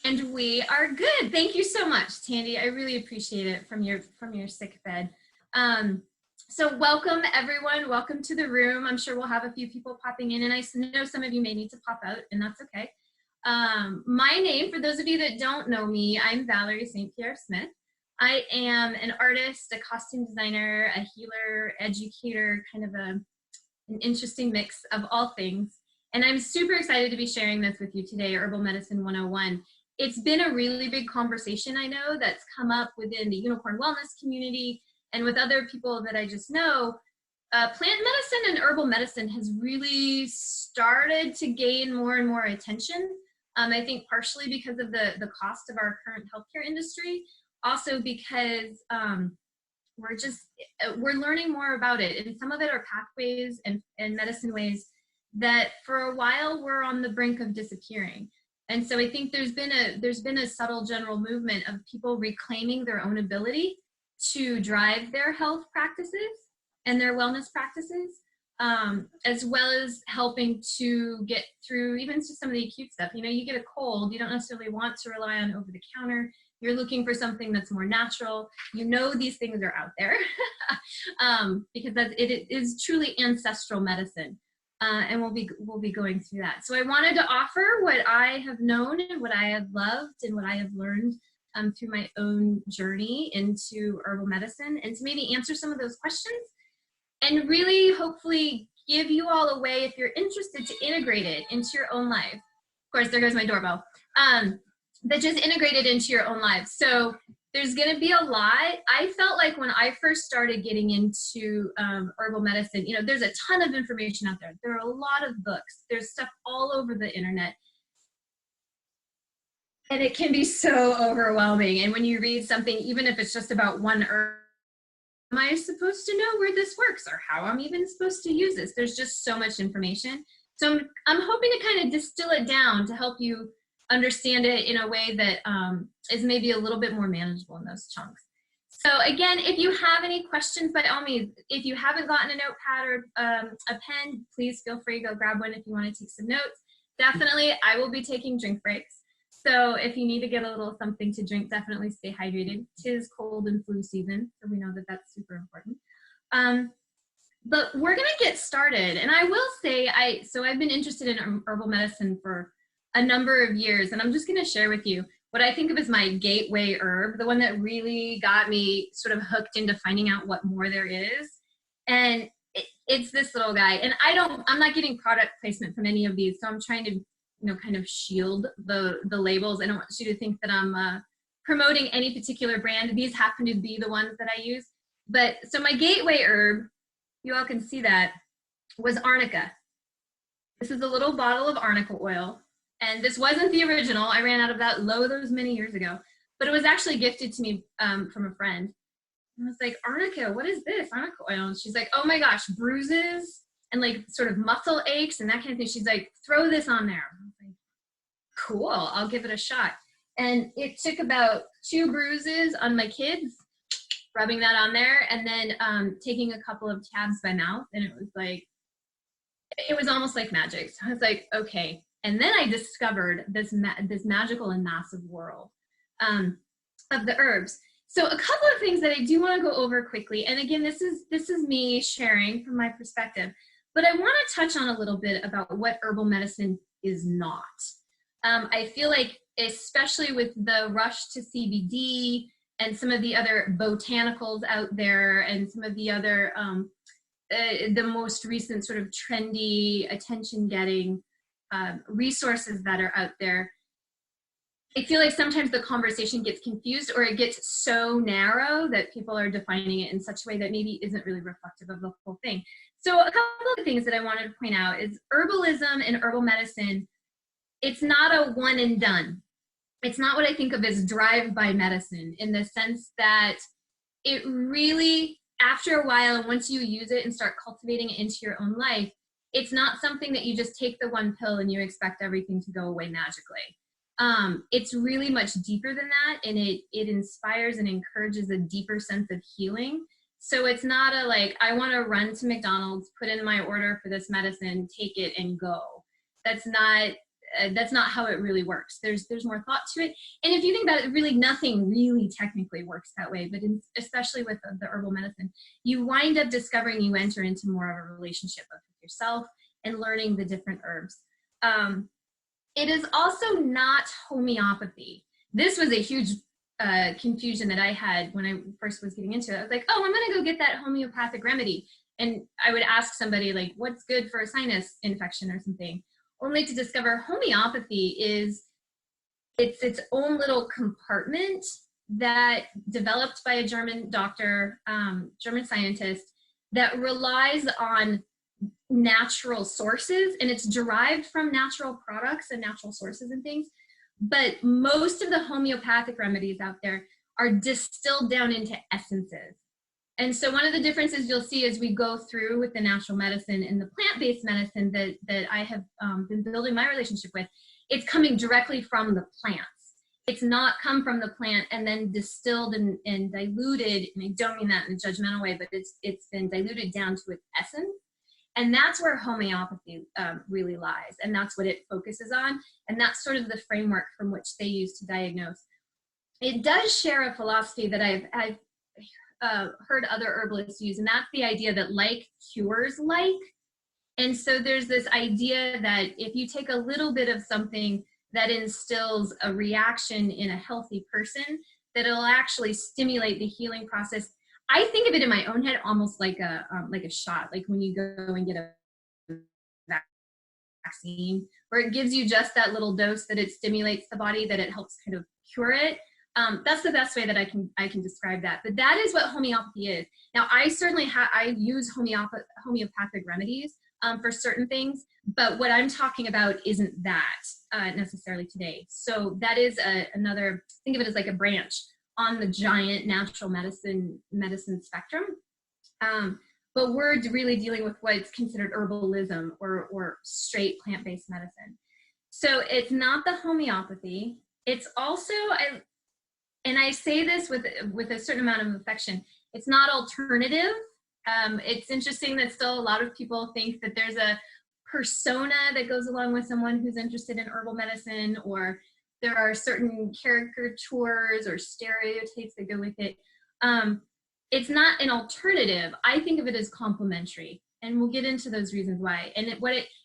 And we are good. Thank you so much, Tandy. I really appreciate it from your sick bed. So welcome everyone. Welcome to the room. I'm sure we'll have a few people popping in, and I know some of you may need to pop out, and that's okay. My name, for those of you that don't know me, I'm Valerie St. Pierre Smith. I am an artist, a costume designer, a healer, educator, kind of an interesting mix of all things. And I'm super excited to be sharing this with you today, Herbal Medicine 101. It's been a really big conversation, I know, that's come up within the unicorn wellness community and with other people that I just know. Plant medicine and herbal medicine has really started to gain more and more attention. I think partially because of the cost of our current healthcare industry, also because we're learning more about it, and some of it are pathways and medicine ways that for a while were on the brink of disappearing. And so I think there's been a subtle general movement of people reclaiming their own ability to drive their health practices and their wellness practices, as well as helping to get through even just some of the acute stuff. You know, you get a cold, you don't necessarily want to rely on over the counter. You're looking for something that's more natural. You know these things are out there because it is truly ancestral medicine. And we'll be going through that. So I wanted to offer what I have known and what I have loved and what I have learned through my own journey into herbal medicine, and to maybe answer some of those questions and really hopefully give you all a way, if you're interested, to integrate it into your own life. Of course, there goes my doorbell. That just integrate it into your own life. So there's going to be a lot. I felt like when I first started getting into herbal medicine, you know, there's a ton of information out there. There are a lot of books. There's stuff all over the internet. And it can be so overwhelming. And when you read something, even if it's just about one herb, am I supposed to know where this works or how I'm even supposed to use this? There's just so much information. So I'm hoping to kind of distill it down to help you understand it in a way that is maybe a little bit more manageable in those chunks. So again, if you have any questions, by all means, if you haven't gotten a notepad or a pen, please feel free to go grab one if you want to take some notes. Definitely, I will be taking drink breaks. So if you need to get a little something to drink, definitely stay hydrated. 'Tis cold and flu season, so we know that that's super important. But we're gonna get started. And I will say, I've been interested in herbal medicine for a number of years, and I'm just gonna share with you what I think of as my gateway herb, the one that really got me sort of hooked into finding out what more there is. And it's this little guy. And I'm not getting product placement from any of these, so I'm trying to, you know, kind of shield the labels. I don't want you to think that I'm promoting any particular brand. These happen to be the ones that I use. But so my gateway herb, you all can see that, was arnica. This is a little bottle of arnica oil. And this wasn't the original. I ran out of that those many years ago. But it was actually gifted to me from a friend. And I was like, arnica, what is this? Arnica oil. And she's like, oh my gosh, bruises and like sort of muscle aches and that kind of thing. She's like, throw this on there. I was like, cool, I'll give it a shot. And it took about 2 bruises on my kids, rubbing that on there, and then taking a couple of tabs by mouth. And it was like, it was almost like magic. So I was like, okay. And then I discovered this magical and massive world of the herbs. So a couple of things that I do want to go over quickly. And again, this is me sharing from my perspective. But I want to touch on a little bit about what herbal medicine is not. I feel like, especially with the rush to CBD and some of the other botanicals out there and some of the other, the most recent sort of trendy, attention-getting resources that are out there, I feel like sometimes the conversation gets confused, or it gets so narrow that people are defining it in such a way that maybe isn't really reflective of the whole thing. So a couple of things that I wanted to point out is herbalism and herbal medicine, it's not a one and done. It's not what I think of as drive-by medicine, in the sense that it really, after a while, once you use it and start cultivating it into your own life, it's not something that you just take the one pill and you expect everything to go away magically. It's really much deeper than that, and it inspires and encourages a deeper sense of healing. So it's not a like, I want to run to McDonald's, put in my order for this medicine, take it and go. That's not that's not how it really works. There's more thought to it. And if you think about it, really nothing really technically works that way, but especially with the herbal medicine, you wind up discovering you enter into more of a relationship with yourself and learning the different herbs. It is also not homeopathy. This was a huge confusion that I had when I first was getting into it. I was like, oh, I'm gonna go get that homeopathic remedy. And I would ask somebody like, what's good for a sinus infection or something? Only to discover homeopathy is its own little compartment that developed by a German doctor, German scientist, that relies on natural sources, and it's derived from natural products and natural sources and things. But most of the homeopathic remedies out there are distilled down into essences. And so one of the differences you'll see as we go through with the natural medicine and the plant-based medicine that I have been building my relationship with, it's coming directly from the plants. It's not come from the plant and then distilled and diluted, and I don't mean that in a judgmental way, but it's been diluted down to its essence. And that's where homeopathy really lies, and that's what it focuses on, and that's sort of the framework from which they use to diagnose. It does share a philosophy that I've heard other herbalists use, and that's the idea that like cures like. And so there's this idea that if you take a little bit of something that instills a reaction in a healthy person, that it'll actually stimulate the healing process. I think of it in my own head almost like a shot, like when you go and get a vaccine, where it gives you just that little dose that it stimulates the body, that it helps kind of cure it. That's the best way that I can describe that. But that is what homeopathy is. Now, I certainly I use homeopathic remedies for certain things, but what I'm talking about isn't that necessarily today. So that is another, think of it as like a branch on the giant natural medicine spectrum. But we're really dealing with what's considered herbalism or straight plant-based medicine. So it's not the homeopathy. It's also, and I say this with a certain amount of affection, it's not alternative. It's interesting that still a lot of people think that there's a persona that goes along with someone who's interested in herbal medicine, or there are certain caricatures or stereotypes that go with it. It's not an alternative. I think of it as complementary, and we'll get into those reasons why. And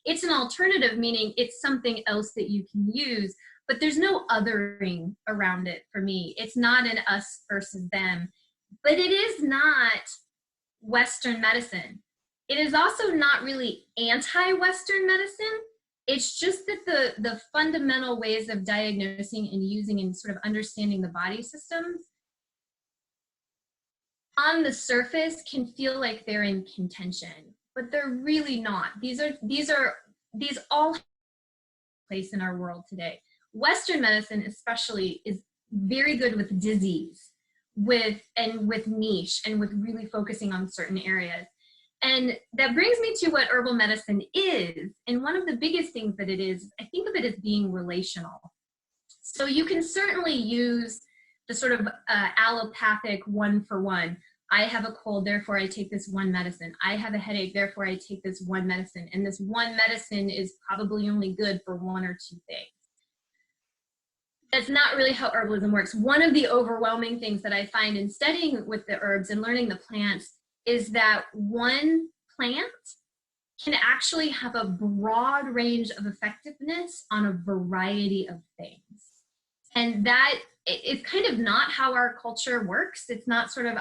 it's an alternative, meaning it's something else that you can use, but there's no othering around it for me. It's not an us versus them, but it is not Western medicine. It is also not really anti-Western medicine. It's just that the fundamental ways of diagnosing and using and sort of understanding the body systems on the surface can feel like they're in contention, but they're really not. These all have a place in our world today. Western medicine especially is very good with disease, with niche, and with really focusing on certain areas. And that brings me to what herbal medicine is. And one of the biggest things that it is, I think of it as being relational. So you can certainly use the sort of allopathic one-for-one. I have a cold, therefore I take this one medicine. I have a headache, therefore I take this one medicine. And this one medicine is probably only good for one or two things. That's not really how herbalism works. One of the overwhelming things that I find in studying with the herbs and learning the plants is that one plant can actually have a broad range of effectiveness on a variety of things. And that it's kind of not how our culture works. It's not sort of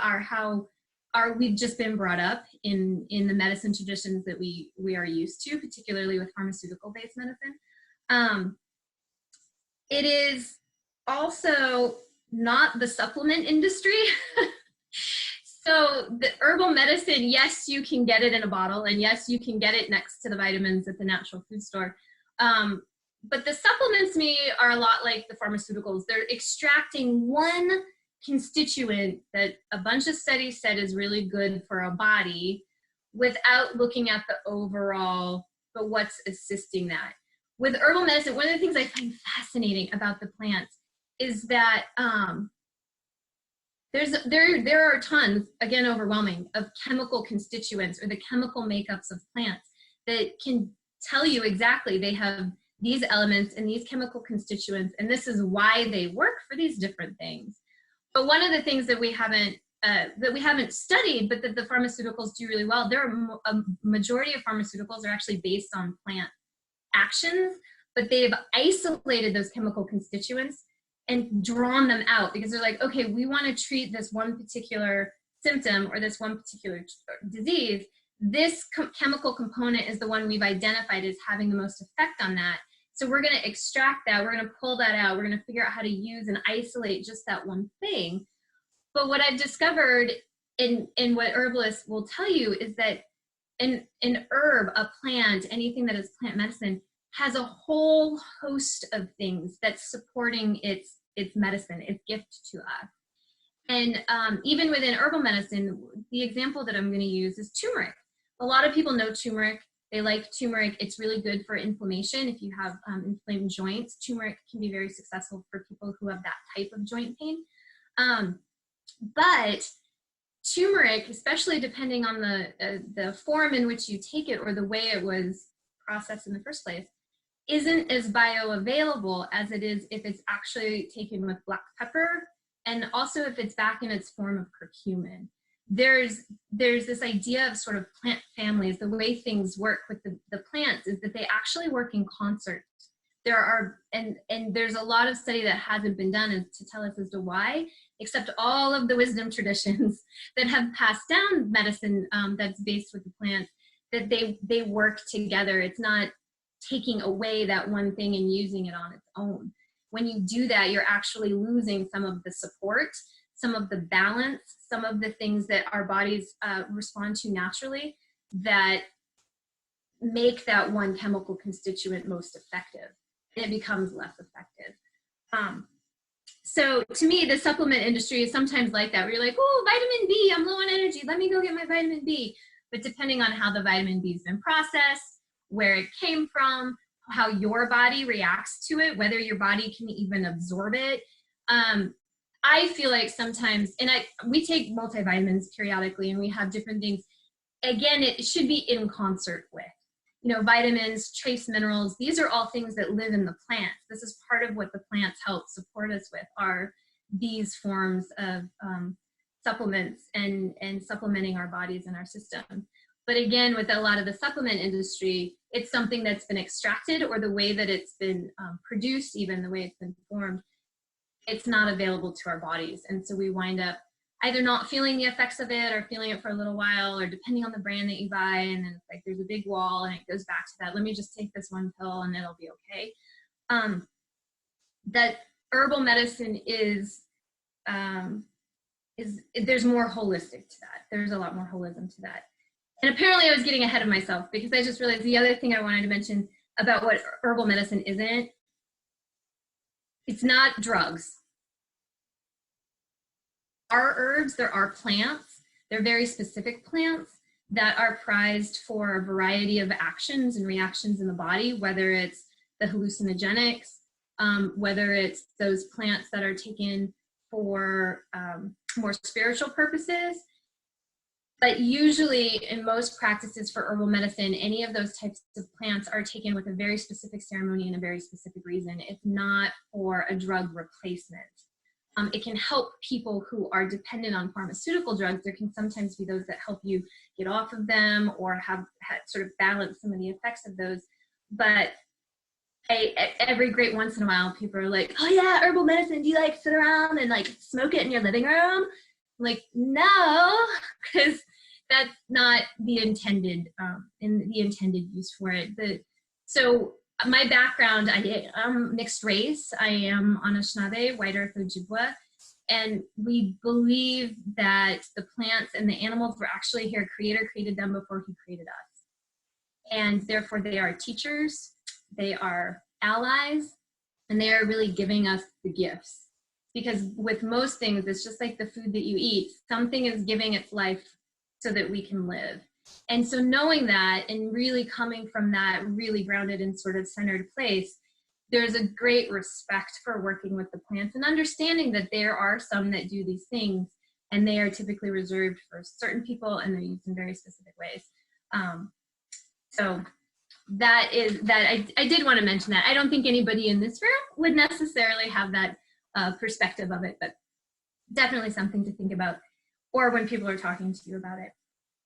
we've just been brought up in the medicine traditions that we are used to, particularly with pharmaceutical-based medicine. It is also not the supplement industry. So the herbal medicine, yes, you can get it in a bottle, and yes, you can get it next to the vitamins at the natural food store. But the supplements to me are a lot like the pharmaceuticals. They're extracting one constituent that a bunch of studies said is really good for a body without looking at the overall, but what's assisting that. With herbal medicine, one of the things I find fascinating about the plants is that there are tons, again, overwhelming, of chemical constituents or the chemical makeups of plants that can tell you exactly they have these elements and these chemical constituents, and this is why they work for these different things. But one of the things that we haven't studied, but that the pharmaceuticals do really well, there are a majority of pharmaceuticals are actually based on plant actions, but they've isolated those chemical constituents and drawn them out, because they're like, okay, we want to treat this one particular symptom or this one particular disease. This chemical component is the one we've identified as having the most effect on that. So we're going to extract that, we're going to pull that out, we're going to figure out how to use and isolate just that one thing. But what I've discovered in what herbalists will tell you is that an herb, a plant, anything that is plant medicine, has a whole host of things that's supporting its medicine, its gift to us. And even within herbal medicine, the example that I'm going to use is turmeric. A lot of people know turmeric. They like turmeric. It's really good for inflammation. If you have inflamed joints, turmeric can be very successful for people who have that type of joint pain. But turmeric, especially depending on the form in which you take it or the way it was processed in the first place, isn't as bioavailable as it is if it's actually taken with black pepper, and also if it's back in its form of curcumin. There's this idea of sort of plant families. The way things work with the plants is that they actually work in concert. There are, and there's a lot of study that hasn't been done to tell us as to why, except all of the wisdom traditions that have passed down medicine that's based with the plants, that they work together. It's not taking away that one thing and using it on its own. When you do that, you're actually losing some of the support, some of the balance, some of the things that our bodies respond to naturally that make that one chemical constituent most effective. It becomes less effective. So to me, the supplement industry is sometimes like that, where you're like, oh, vitamin B, I'm low on energy, let me go get my vitamin B. But depending on how the vitamin B has been processed, where it came from, how your body reacts to it, whether your body can even absorb it. I feel like sometimes, and we take multivitamins periodically, and we have different things. Again, it should be in concert with, vitamins, trace minerals. These are all things that live in the plants. This is part of what the plants help support us with, are these forms of supplements and supplementing our bodies and our system. But again, with a lot of the supplement industry, it's something that's been extracted, or the way that it's been produced, even the way it's been formed, it's not available to our bodies. And so we wind up either not feeling the effects of it, or feeling it for a little while, or depending on the brand that you buy, and then it's like there's a big wall and it goes back to that, let me just take this one pill and it'll be okay. That herbal medicine is there's more holistic to that. There's a lot more holism to that. And apparently I was getting ahead of myself, because I just realized the other thing I wanted to mention about what herbal medicine isn't, it's not drugs. Our herbs, there are plants, they're very specific plants that are prized for a variety of actions and reactions in the body, whether it's the hallucinogenics, whether it's those plants that are taken for more spiritual purposes. But usually in most practices for herbal medicine, any of those types of plants are taken with a very specific ceremony and a very specific reason. It's not for a drug replacement. It can help people who are dependent on pharmaceutical drugs. There can sometimes be those that help you get off of them, or have sort of balance some of the effects of those. But every great once in a while, people are like, oh yeah, herbal medicine, do you like sit around and like smoke it in your living room? I'm like, no, because that's not the intended use for it. So my background, I'm mixed race. I am Anishinaabe, White Earth Ojibwa, and we believe that the plants and the animals were actually here. Creator created them before he created us. And therefore they are teachers, they are allies, and they are really giving us the gifts. Because with most things, it's just like the food that you eat. Something is giving its life so that we can live. And so knowing that, and really coming from that really grounded and sort of centered place, there's a great respect for working with the plants, and understanding that there are some that do these things, and they are typically reserved for certain people, and they're used in very specific ways. So I did want to mention that. I don't think anybody in this room would necessarily have that perspective of it, but definitely something to think about, or when people are talking to you about it.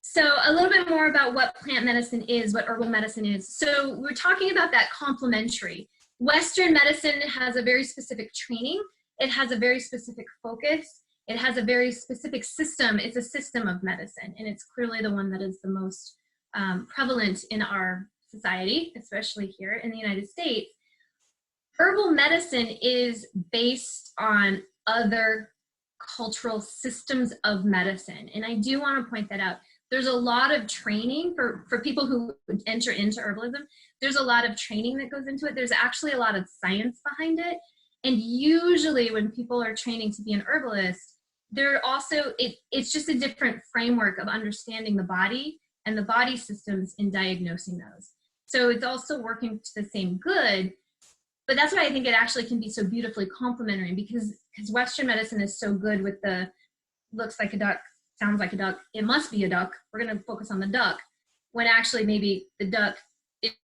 So a little bit more about what plant medicine is, what herbal medicine is. So we're talking about that complementary. Western medicine has a very specific training. It has a very specific focus. It has a very specific system. It's a system of medicine, and it's clearly the one that is the most prevalent in our society, especially here in the United States. Herbal medicine is based on other cultural systems of medicine, and I do want to point that out. There's a lot of training for people who enter into herbalism. There's a lot of training that goes into it. There's actually a lot of science behind it. And usually when people are training to be an herbalist, they're also, it's just a different framework of understanding the body and the body systems in diagnosing those. So it's also working to the same good, but that's why I think it actually can be so beautifully complementary, because Western medicine is so good with the looks like a duck, sounds like a duck, it must be a duck, we're going to focus on the duck, when actually maybe the duck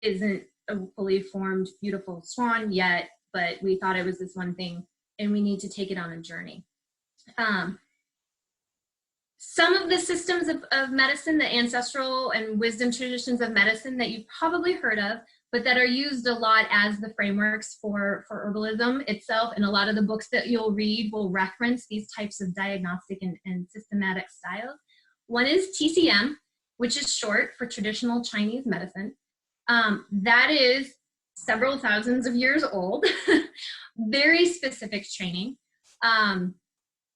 isn't a fully formed, beautiful swan yet, but we thought it was this one thing, and we need to take it on a journey. Some of the systems of medicine, the ancestral and wisdom traditions of medicine that you've probably heard of, but that are used a lot as the frameworks for herbalism itself, and a lot of the books that you'll read will reference these types of diagnostic and systematic styles. One is TCM, which is short for traditional Chinese medicine. That is several thousands of years old, very specific training.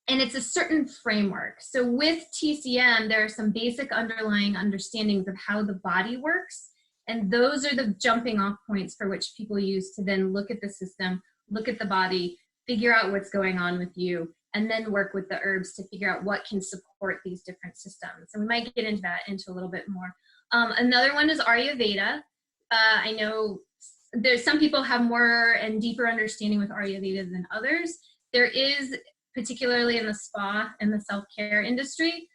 And it's a certain framework. So with TCM, there are some basic underlying understandings of how the body works. And those are the jumping off points for which people use to then look at the system, look at the body, figure out what's going on with you, and then work with the herbs to figure out what can support these different systems. And we might get into that into a little bit more. Another one is Ayurveda. I know there's some people have more and deeper understanding with Ayurveda than others. There is, particularly in the spa and the self-care industry,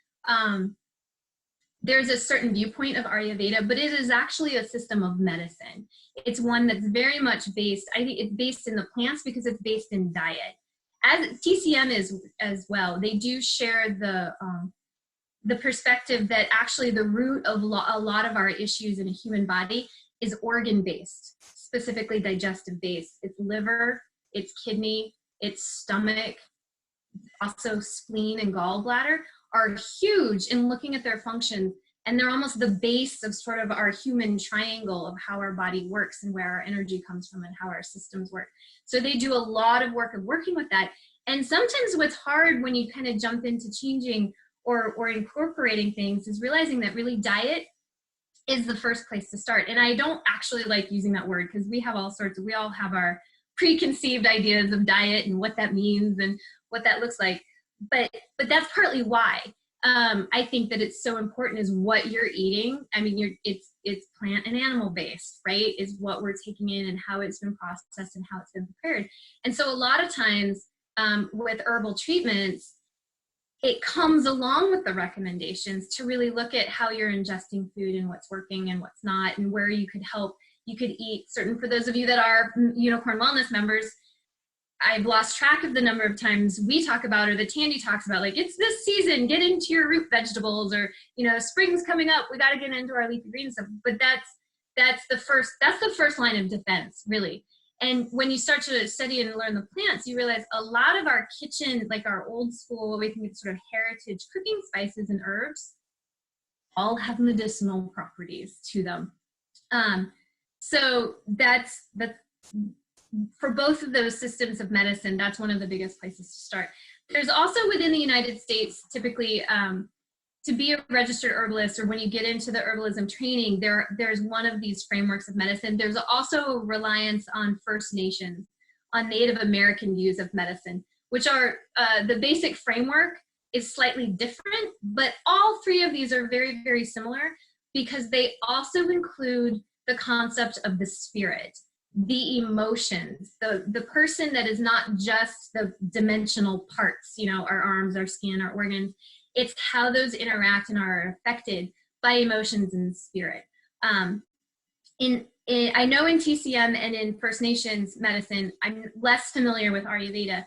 there's a certain viewpoint of Ayurveda, but it is actually a system of medicine. It's one that's very much based, I think it's based in the plants because it's based in diet. As TCM is as well, they do share the perspective that actually the root of a lot of our issues in a human body is organ-based, specifically digestive-based. It's liver, it's kidney, it's stomach, also spleen and gallbladder are huge in looking at their function, and they're almost the base of sort of our human triangle of how our body works and where our energy comes from and how our systems work. So they do a lot of work of working with that. And sometimes what's hard when you kind of jump into changing or incorporating things is realizing that really diet is the first place to start. And I don't actually like using that word because we all have our preconceived ideas of diet and what that means and what that looks like. But that's partly why I think that it's so important is what you're eating. I mean, it's plant and animal based, right? Is what we're taking in and how it's been processed and how it's been prepared. And so a lot of times with herbal treatments, it comes along with the recommendations to really look at how you're ingesting food and what's working and what's not, and where you could help. You could eat certain, for those of you that are Unicorn Wellness members, I've lost track of the number of times we talk about, or that Tandy talks about, like, it's this season, get into your root vegetables, or, spring's coming up, we got to get into our leafy green stuff. But that's the first line of defense, really. And when you start to study and learn the plants, you realize a lot of our kitchen, like our old school, what we think of sort of heritage cooking spices and herbs, all have medicinal properties to them. So that's for both of those systems of medicine, that's one of the biggest places to start. There's also within the United States, typically, to be a registered herbalist, or when you get into the herbalism training, there's one of these frameworks of medicine. There's also a reliance on First Nations, on Native American views of medicine, which are the basic framework is slightly different, but all three of these are very, very similar because they also include the concept of the spirit, the emotions, the person that is not just the dimensional parts, our arms, our skin, our organs. It's how those interact and are affected by emotions and spirit. I know in TCM and in First Nations medicine, I'm less familiar with Ayurveda,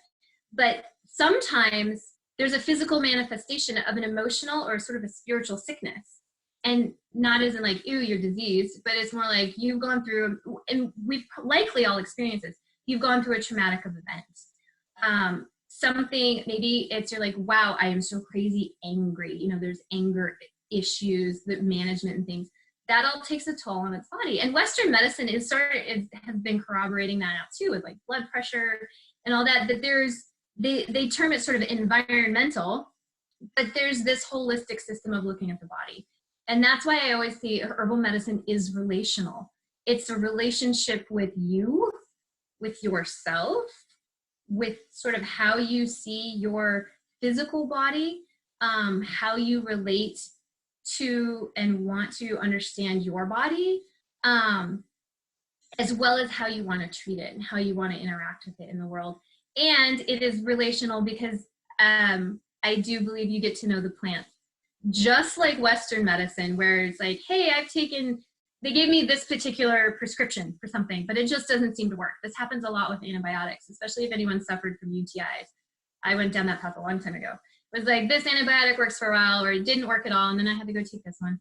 but sometimes there's a physical manifestation of an emotional or sort of a spiritual sickness. And not as in like, ew, you're diseased, but it's more like you've gone through, and we've likely all experienced this, you've gone through a traumatic event. Something, maybe it's you're like, wow, I am so crazy angry. You know, there's anger issues, the management and things. That all takes a toll on its body. And Western medicine has been corroborating that out too, with like blood pressure and all that, that they term it sort of environmental, but there's this holistic system of looking at the body. And that's why I always see herbal medicine is relational. It's a relationship with you, with yourself, with sort of how you see your physical body, how you relate to and want to understand your body, as well as how you want to treat it and how you want to interact with it in the world. And it is relational because I do believe you get to know the plant. Just like Western medicine, where it's like, hey, they gave me this particular prescription for something, but it just doesn't seem to work. This happens a lot with antibiotics, especially if anyone suffered from UTIs. I went down that path a long time ago. It was like, this antibiotic works for a while, or it didn't work at all, and then I had to go take this one.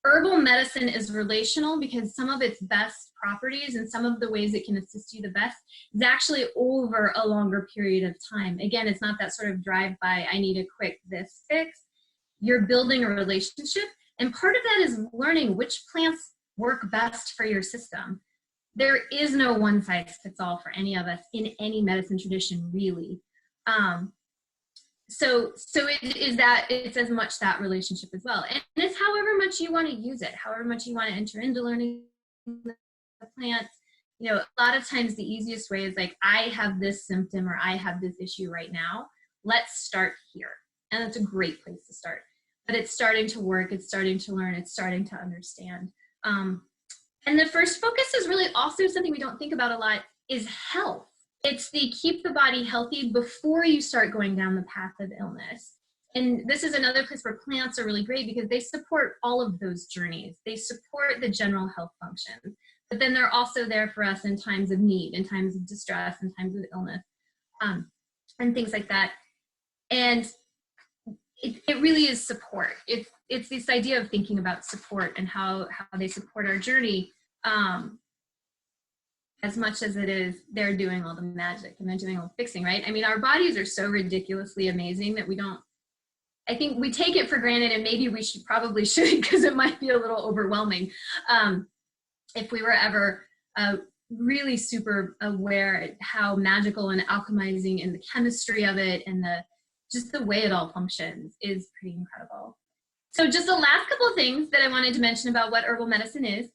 Herbal medicine is relational because some of its best properties and some of the ways it can assist you the best is actually over a longer period of time. Again, it's not that sort of drive-by, I need a quick this fix. You're building a relationship, and part of that is learning which plants work best for your system. There is no one size fits all for any of us in any medicine tradition, really. So it's as much that relationship as well. And it's however much you want to use it, however much you want to enter into learning the plants. You know, a lot of times the easiest way is like, I have this symptom or I have this issue right now. Let's start here. And that's a great place to start. But it's starting to work, it's starting to learn, it's starting to understand. And the first focus is really also something we don't think about a lot, is health. It's the keep the body healthy before you start going down the path of illness. And this is another place where plants are really great because they support all of those journeys. They support the general health functions, but then they're also there for us in times of need, in times of distress, in times of illness, and things like that. And it really is support. It's this idea of thinking about support and how they support our journey, as much as it is they're doing all the magic and they're doing all the fixing, right? I mean, our bodies are so ridiculously amazing that I think we take it for granted, and maybe we probably should, because it might be a little overwhelming if we were ever really super aware at how magical and alchemizing and the chemistry of it and just the way it all functions is pretty incredible. So just the last couple of things that I wanted to mention about what herbal medicine is.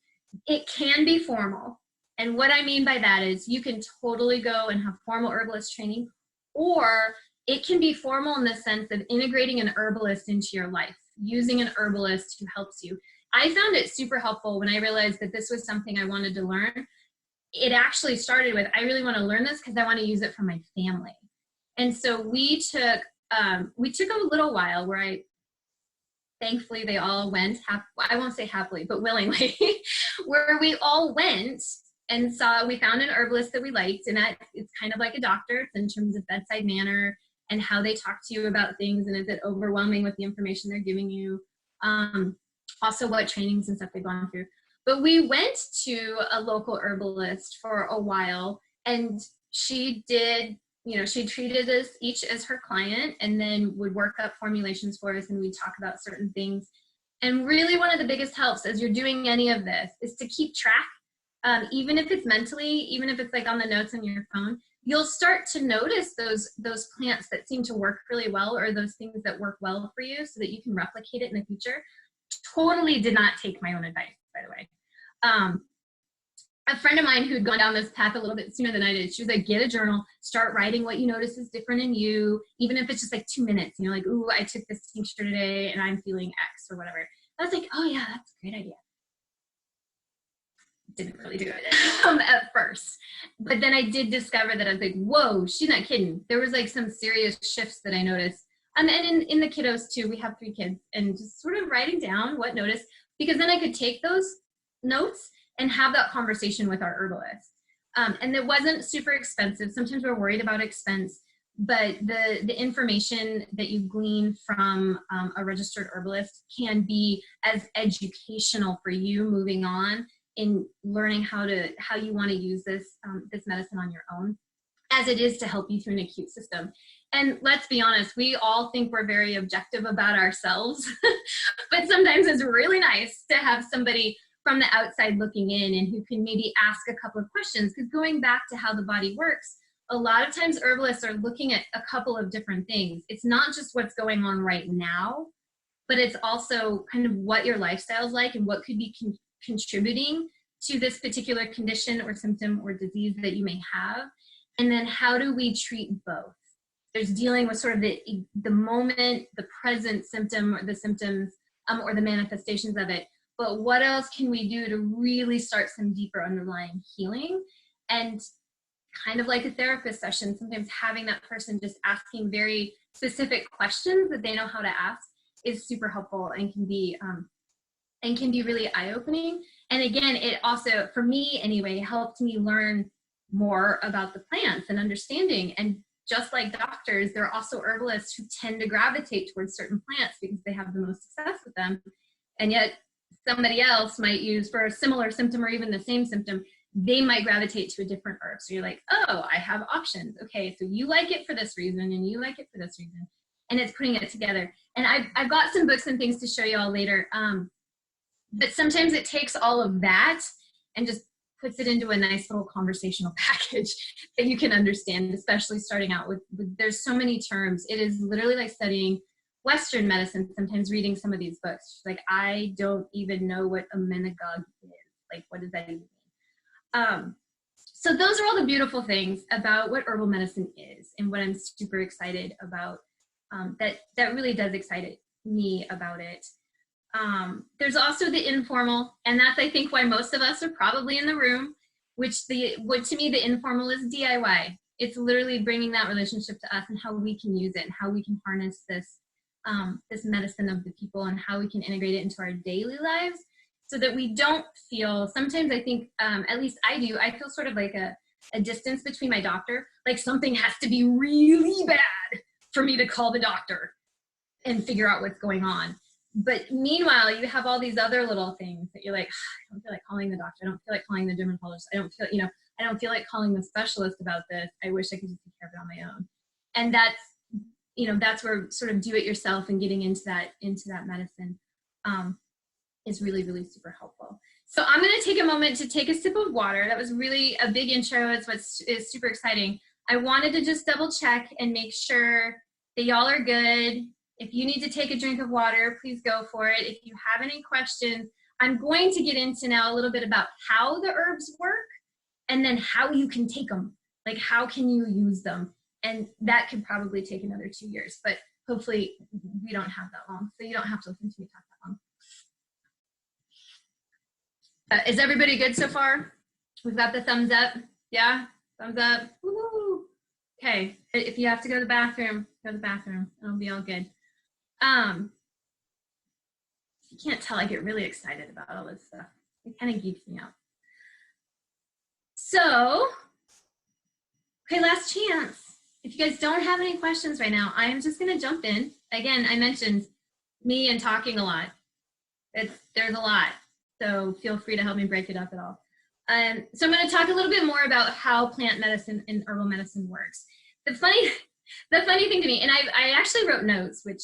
It can be formal. And what I mean by that is you can totally go and have formal herbalist training, or it can be formal in the sense of integrating an herbalist into your life, using an herbalist who helps you. I found it super helpful when I realized that this was something I wanted to learn. It actually started with, I really want to learn this because I want to use it for my family. And so we took a little while where thankfully they all went, I won't say happily, but willingly, where we all went and we found an herbalist that we liked, and that it's kind of like a doctor in terms of bedside manner and how they talk to you about things, and is it overwhelming with the information they're giving you, also what trainings and stuff they've gone through. But we went to a local herbalist for a while, and she treated us each as her client and then would work up formulations for us, and we'd talk about certain things. And really one of the biggest helps as you're doing any of this is to keep track, even if it's mentally, even if it's like on the notes on your phone. You'll start to notice those plants that seem to work really well, or those things that work well for you so that you can replicate it in the future. Totally did not take my own advice, by the way. A friend of mine who'd gone down this path a little bit sooner than I did, she was like, get a journal, start writing what you notice is different in you, even if it's just like 2 minutes, like, ooh, I took this tincture today and I'm feeling X or whatever. I was like, oh yeah, that's a great idea. Didn't really do it at first. But then I did discover that I was like, whoa, she's not kidding. There was like some serious shifts that I noticed. And in the kiddos too, we have 3 kids, and just sort of writing down what noticed, because then I could take those notes and have that conversation with our herbalist. And it wasn't super expensive. Sometimes we're worried about expense, but the information that you glean from a registered herbalist can be as educational for you moving on in learning how you want to use this medicine on your own, as it is to help you through an acute system. And let's be honest, we all think we're very objective about ourselves, but sometimes it's really nice to have somebody from the outside looking in and who can maybe ask a couple of questions. Because going back to how the body works, a lot of times herbalists are looking at a couple of different things. It's not just what's going on right now, but it's also kind of what your lifestyle's like and what could be contributing to this particular condition or symptom or disease that you may have. And then how do we treat both? There's dealing with sort of the moment, the present symptom or the symptoms or the manifestations of it. But what else can we do to really start some deeper underlying healing? And kind of like a therapist session, sometimes having that person just asking very specific questions that they know how to ask is super helpful and can be really eye-opening. And again, it also, for me anyway, helped me learn more about the plants and understanding. And just like doctors, there are also herbalists who tend to gravitate towards certain plants because they have the most success with them. And yet somebody else might use, for a similar symptom or even the same symptom, they might gravitate to a different herb. So you're like, oh, I have options. Okay, so you like it for this reason and you like it for this reason. And it's putting it together. And I've got some books and things to show you all later. But sometimes it takes all of that and just puts it into a nice little conversational package that you can understand, especially starting out with there's so many terms. It is literally like studying Western medicine, sometimes reading some of these books. Like, I don't even know what a menagogue is. Like, what does that even mean? So those are all the beautiful things about what herbal medicine is and what I'm super excited about. That really does excite me about it. There's also the informal, and that's, I think, why most of us are probably in the room, which to me, the informal is DIY. It's literally bringing that relationship to us and how we can use it and how we can harness this medicine of the people and how we can integrate it into our daily lives so that we don't feel, sometimes I think, at least I do, I feel sort of like a distance between my doctor, like something has to be really bad for me to call the doctor and figure out what's going on. But meanwhile, you have all these other little things that you're like, I don't feel like calling the doctor. I don't feel like calling the dermatologist. I don't feel like calling the specialist about this. I wish I could just take care of it on my own. And that's where sort of do it yourself and getting into that medicine is really, really super helpful. So I'm going to take a moment to take a sip of water. That was really a big intro. It's what is super exciting. I wanted to just double check and make sure that y'all are good. If you need to take a drink of water, please go for it. If you have any questions, I'm going to get into now a little bit about how the herbs work and then how you can take them. Like, how can you use them? And that could probably take another 2 years, but hopefully we don't have that long. So you don't have to listen to me talk that long. Is everybody good so far? We've got the thumbs up. Yeah, thumbs up. Woo-hoo. Okay, if you have to go to the bathroom, go to the bathroom. It'll be all good. You can't tell, I get really excited about all this stuff. It kind of geeks me out. So, okay, last chance. If you guys don't have any questions right now, I'm just going to jump in. Again, I mentioned me and talking a lot. There's a lot. So feel free to help me break it up at all. So I'm going to talk a little bit more about how plant medicine and herbal medicine works. The funny thing to me, and I actually wrote notes, which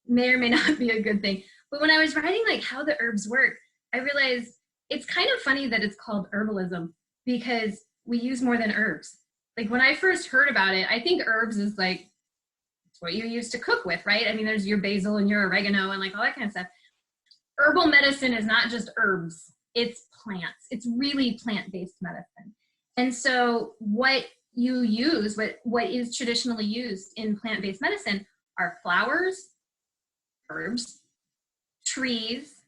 may or may not be a good thing, but when I was writing like how the herbs work, I realized it's kind of funny that it's called herbalism because we use more than herbs. Like, when I first heard about it, I think herbs is like, it's what you use to cook with, right? I mean, there's your basil and your oregano and like all that kind of stuff. Herbal medicine is not just herbs, it's plants. It's really plant-based medicine. And so what you use, what is traditionally used in plant-based medicine are flowers, herbs, trees,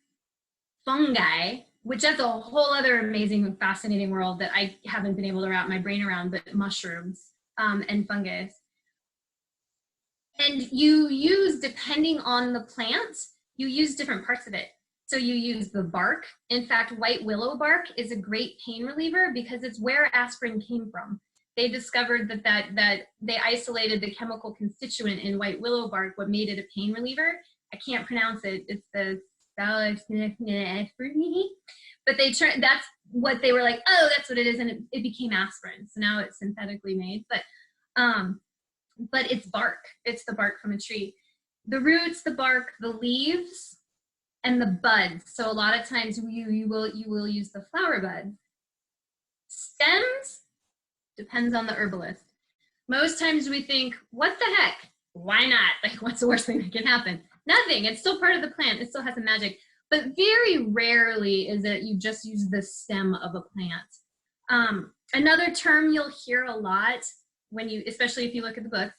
fungi, which that's a whole other amazing, fascinating world that I haven't been able to wrap my brain around, but mushrooms and fungus. And you use, depending on the plant, you use different parts of it. So you use the bark. In fact, white willow bark is a great pain reliever because it's where aspirin came from. They discovered that they isolated the chemical constituent in white willow bark, what made it a pain reliever. I can't pronounce it. It's the but that's what they were like, oh, that's what it is, and it became aspirin. So now it's synthetically made, but it's bark. It's the bark from a tree. The roots, the bark, the leaves, and the buds. So a lot of times you will use the flower buds. Stems depends on the herbalist. Most times we think, what the heck? Why not? Like, what's the worst thing that can happen? Nothing. It's still part of the plant. It still has some magic. But very rarely is it you just use the stem of a plant. Another term you'll hear a lot especially if you look at the books,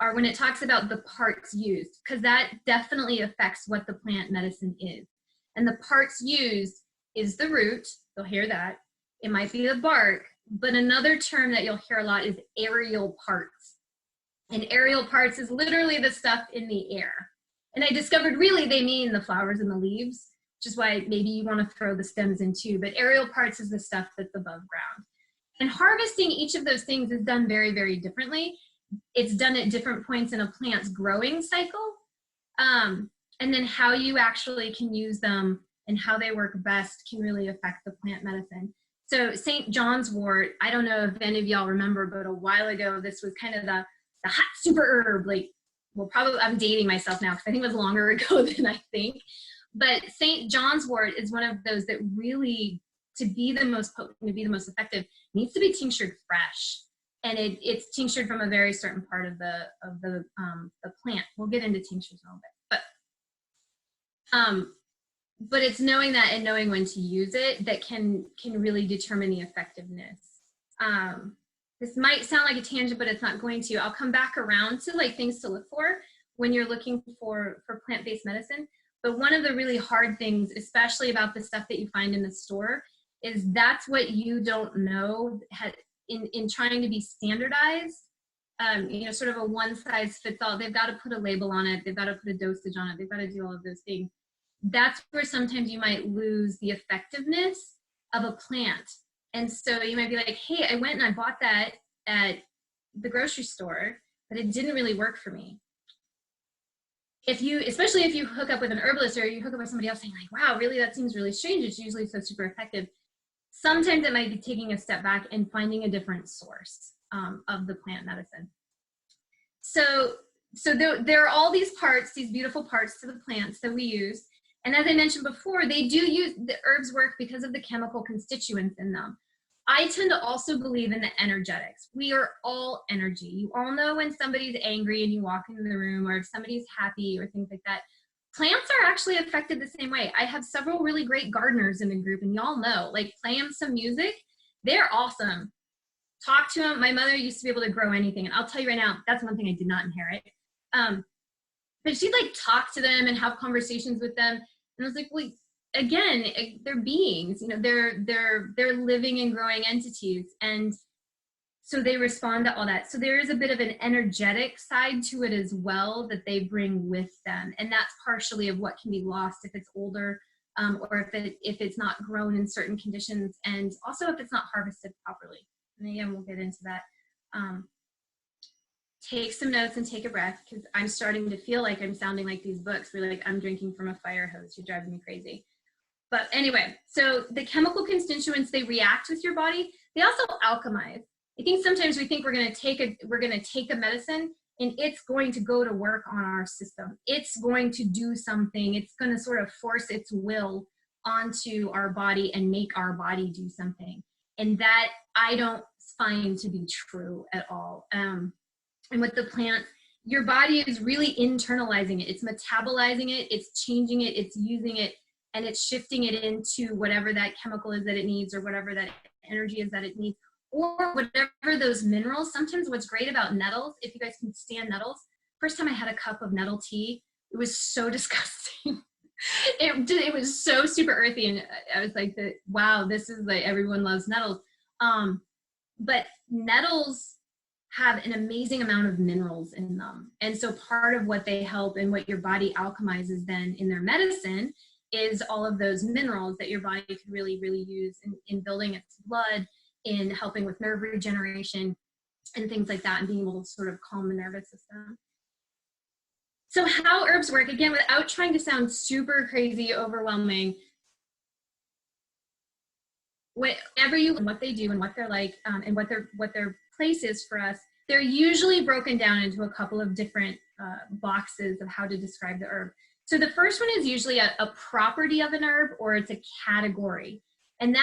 are when it talks about the parts used, because that definitely affects what the plant medicine is. And the parts used is the root. You'll hear that. It might be the bark, but another term that you'll hear a lot is aerial parts. And aerial parts is literally the stuff in the air. And I discovered really they mean the flowers and the leaves, which is why maybe you want to throw the stems in too. But aerial parts is the stuff that's above ground. And harvesting each of those things is done very, very differently. It's done at different points in a plant's growing cycle. And then how you actually can use them and how they work best can really affect the plant medicine. So St. John's wort, I don't know if any of y'all remember, but a while ago, this was kind of the hot super herb. Like, well, probably I'm dating myself now because I think it was longer ago than I think. But St. John's wort is one of those that really, to be the most potent, to be the most effective, needs to be tinctured fresh. And it's tinctured from a very certain part of the plant. We'll get into tinctures in a little bit, but it's knowing that and knowing when to use it that can really determine the effectiveness. This might sound like a tangent, but it's not going to. I'll come back around to like things to look for when you're looking for plant-based medicine. But one of the really hard things, especially about the stuff that you find in the store, is that's what you don't know in trying to be standardized, sort of a one size fits all. They've got to put a label on it. They've got to put a dosage on it. They've got to do all of those things. That's where sometimes you might lose the effectiveness of a plant. And so you might be like, hey, I went and I bought that at the grocery store, but it didn't really work for me. Especially if you hook up with an herbalist or you hook up with somebody else saying like, wow, really, that seems really strange. It's usually so super effective. Sometimes it might be taking a step back and finding a different source of the plant medicine. So there are all these parts, these beautiful parts to the plants that we use. And as I mentioned before, they do use the herbs work because of the chemical constituents in them. I tend to also believe in the energetics. We are all energy. You all know when somebody's angry and you walk into the room, or if somebody's happy or things like that. Plants are actually affected the same way. I have several really great gardeners in the group, and y'all know, like, play them some music. They're awesome. Talk to them. My mother used to be able to grow anything, and I'll tell you right now, that's one thing I did not inherit. But she'd like talk to them and have conversations with them, and I was like, well, again, they're beings. They're living and growing entities, and so they respond to all that. So there is a bit of an energetic side to it as well that they bring with them. And that's partially of what can be lost if it's older, or if it's not grown in certain conditions, and also if it's not harvested properly. And again, we'll get into that. Take some notes and take a breath, because I'm starting to feel like I'm sounding like these books where like I'm drinking from a fire hose. You're driving me crazy. But anyway, so the chemical constituents, they react with your body. They also alchemize. I think sometimes we think we're going to take a medicine and it's going to go to work on our system. It's going to do something. It's going to sort of force its will onto our body and make our body do something. And that I don't find to be true at all. And with the plant, your body is really internalizing it. It's metabolizing it. It's changing it. It's using it. And it's shifting it into whatever that chemical is that it needs, or whatever that energy is that it needs, or whatever those minerals. Sometimes what's great about nettles, if you guys can stand nettles, first time I had a cup of nettle tea, it was so disgusting. It was so super earthy, and I was like, wow, this is like, everyone loves nettles. But nettles have an amazing amount of minerals in them. And so part of what they help and what your body alchemizes then in their medicine is all of those minerals that your body could really, really use in building its blood, in helping with nerve regeneration and things like that, and being able to sort of calm the nervous system. So how herbs work, again, without trying to sound super crazy, overwhelming, whatever you, what they do and what they're like, and what their place is for us, they're usually broken down into a couple of different boxes of how to describe the herb. So the first one is usually a property of an herb, or it's a category. And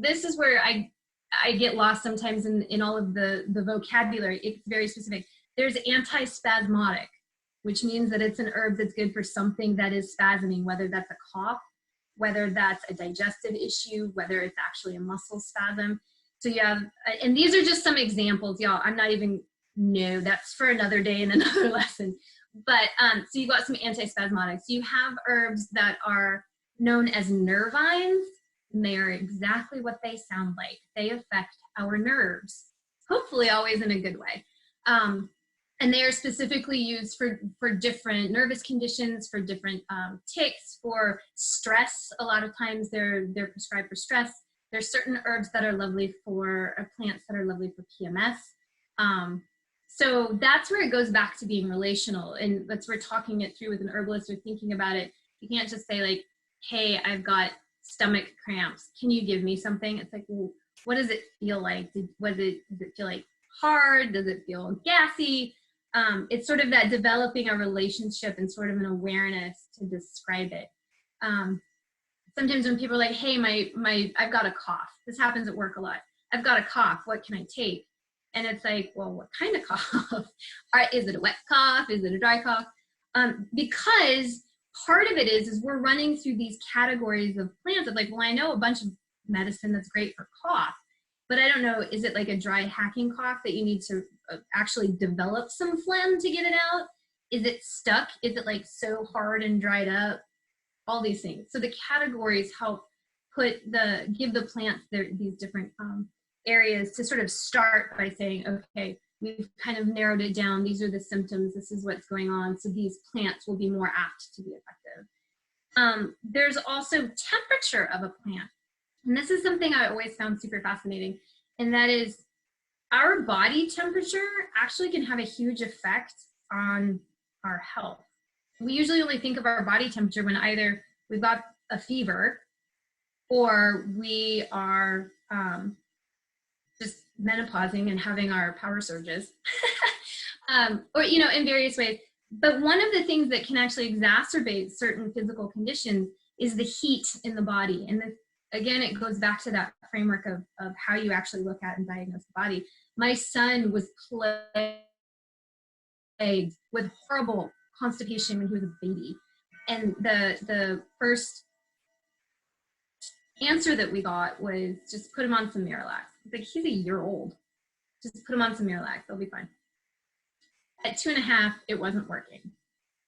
this is where I get lost sometimes in all of the vocabulary. It's very specific. There's antispasmodic, which means that it's an herb that's good for something that is spasming, whether that's a cough, whether that's a digestive issue, whether it's actually a muscle spasm. So you have, and these are just some examples, y'all. I'm not even, no, that's for another day and another lesson. But so you got some antispasmodics. You have herbs that are known as nervines, and they are exactly what they sound like. They affect our nerves, hopefully always in a good way. And they are specifically used for different nervous conditions, for different tics, for stress. A lot of times they're prescribed for stress. There's certain herbs that are lovely for, plants that are lovely for PMS. So that's where it goes back to being relational. And that's where talking it through with an herbalist or thinking about it. You can't just say like, hey, I've got stomach cramps. Can you give me something? It's like, well, what does it feel like? Does it feel like hard? Does it feel gassy? It's sort of that developing a relationship and sort of an awareness to describe it. Sometimes when people are like, hey, I've got a cough. This happens at work a lot. I've got a cough. What can I take? And it's like, well, what kind of cough? Is it a wet cough? Is it a dry cough? Because part of it is we're running through these categories of plants of like, well, I know a bunch of medicine that's great for cough, but I don't know, is it like a dry hacking cough that you need to actually develop some phlegm to get it out? Is it stuck? Is it like so hard and dried up? All these things. So the categories help give the plants these different areas to sort of start by saying, okay, we've kind of narrowed it down. These are the symptoms. This is what's going on. So these plants will be more apt to be effective. There's also temperature of a plant. And this is something I always found super fascinating. And that is our body temperature actually can have a huge effect on our health. We usually only think of our body temperature when either we've got a fever or we are just menopausing and having our power surges, or, in various ways. But one of the things that can actually exacerbate certain physical conditions is the heat in the body. And again, it goes back to that framework of how you actually look at and diagnose the body. My son was plagued with horrible constipation when he was a baby. And the first answer that we got was just put him on some Miralax. It's like, he's a year old. Just put him on some Miralax, they'll be fine. At 2.5, it wasn't working.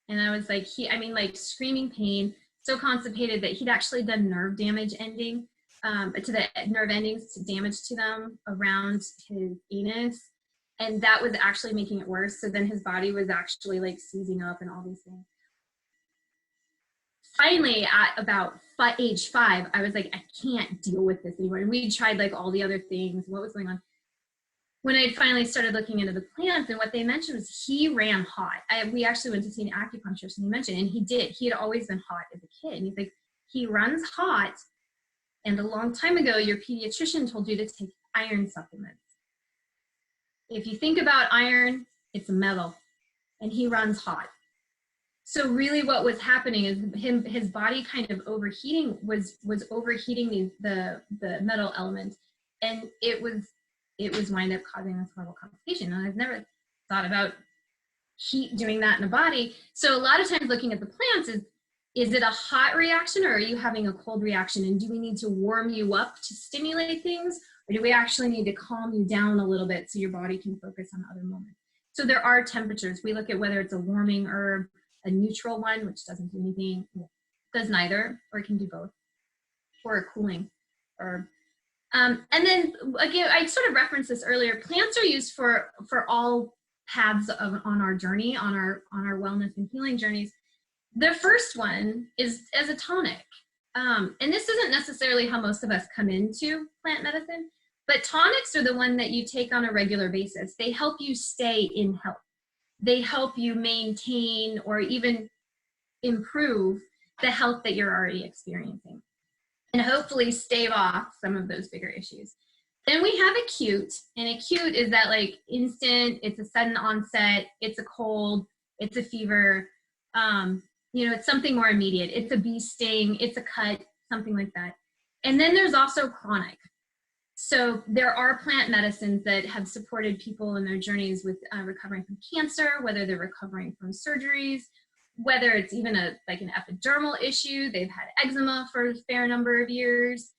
And I was like, screaming pain, so constipated that he'd actually done nerve damage ending, to the nerve endings, to damage to them around his anus. And that was actually making it worse. So then his body was actually like seizing up and all these things. Finally, at about age 5, I was like, I can't deal with this anymore. And we tried like all the other things, what was going on. When I finally started looking into the plants, and what they mentioned was he ran hot. We actually went to see an acupuncturist, and he mentioned, and he did. He had always been hot as a kid. And he's like, he runs hot, and a long time ago, your pediatrician told you to take iron supplements. If you think about iron, it's a metal, and he runs hot. So really what was happening is his body kind of overheating was overheating the metal element, and it was wind up causing this horrible constipation. And I've never thought about heat doing that in the body. So a lot of times looking at the plants is it a hot reaction, or are you having a cold reaction? And do we need to warm you up to stimulate things? Or do we actually need to calm you down a little bit so your body can focus on other moments? So there are temperatures. We look at whether it's a warming herb, a neutral one, which doesn't do anything, does neither, or it can do both, or a cooling herb. And then again, I sort of referenced this earlier. Plants are used for all paths on our journey, on our wellness and healing journeys. The first one is as a tonic. And this isn't necessarily how most of us come into plant medicine, but tonics are the one that you take on a regular basis. They help you stay in health. They help you maintain or even improve the health that you're already experiencing, and hopefully stave off some of those bigger issues. Then we have acute, and acute is that like instant, it's a sudden onset, it's a cold, it's a fever, it's something more immediate. It's a bee sting, it's a cut, something like that. And then there's also chronic. So there are plant medicines that have supported people in their journeys with recovering from cancer, whether they're recovering from surgeries, whether it's even an epidermal issue, they've had eczema for a fair number of years.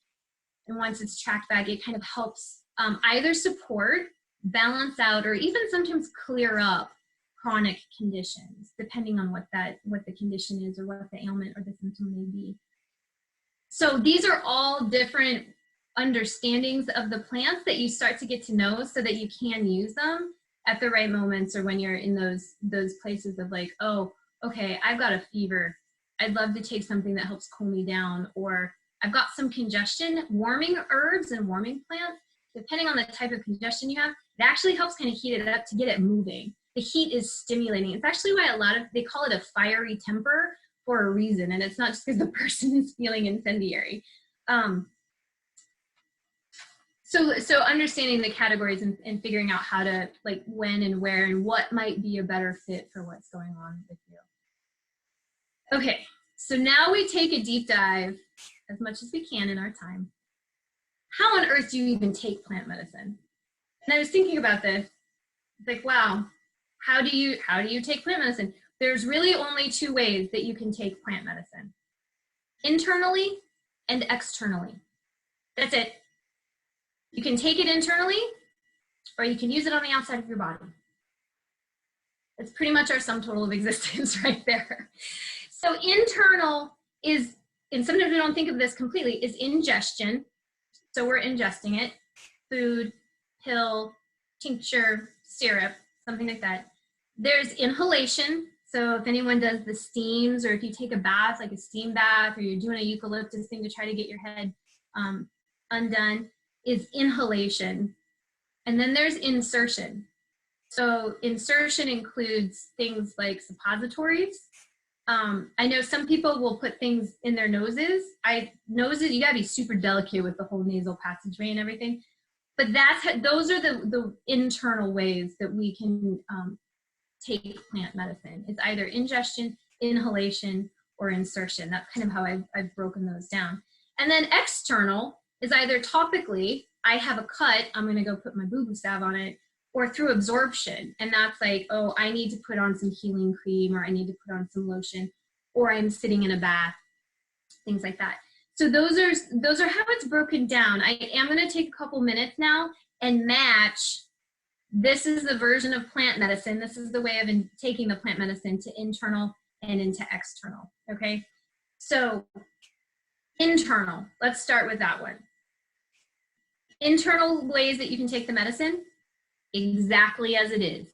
And once it's tracked back, it kind of helps either support, balance out, or even sometimes clear up chronic conditions, depending on what the condition is or what the ailment or the symptom may be. So these are all different understandings of the plants that you start to get to know so that you can use them at the right moments, or when you're in those places of like, oh, okay, I've got a fever. I'd love to take something that helps cool me down, or I've got some congestion. Warming herbs and warming plants, depending on the type of congestion you have, it actually helps kind of heat it up to get it moving. The heat is stimulating. It's actually why they call it a fiery temper for a reason, and it's not just because the person is feeling incendiary. So understanding the categories and figuring out how to, like, when and where and what might be a better fit for what's going on with you. Okay, so now we take a deep dive as much as we can in our time. How on earth do you even take plant medicine? And I was thinking about this, like, wow, how do you take plant medicine? There's really only two ways that you can take plant medicine: internally and externally. That's it. You can take it internally, or you can use it on the outside of your body. That's pretty much our sum total of existence right there. So internal is, and sometimes we don't think of this completely, is ingestion. So we're ingesting it, food, pill, tincture, syrup, something like that. There's inhalation. So if anyone does the steams, or if you take a bath, like a steam bath, or you're doing a eucalyptus thing to try to get your head undone, is inhalation. And then there's insertion. So insertion includes things like suppositories. I know some people will put things in their noses. Noses, you gotta be super delicate with the whole nasal passageway and everything. But those are the internal ways that we can take plant medicine. It's either ingestion, inhalation, or insertion. That's kind of how I've broken those down. And then external is either topically, I have a cut, I'm gonna go put my boo-boo salve on it, or through absorption. And that's like, oh, I need to put on some healing cream, or I need to put on some lotion, or I'm sitting in a bath, things like that. So those are how it's broken down. I am gonna take a couple minutes now and match, this is the version of plant medicine. This is the way of taking the plant medicine to internal and into external, okay? So internal, let's start with that one. Internal ways that you can take the medicine, exactly as it is.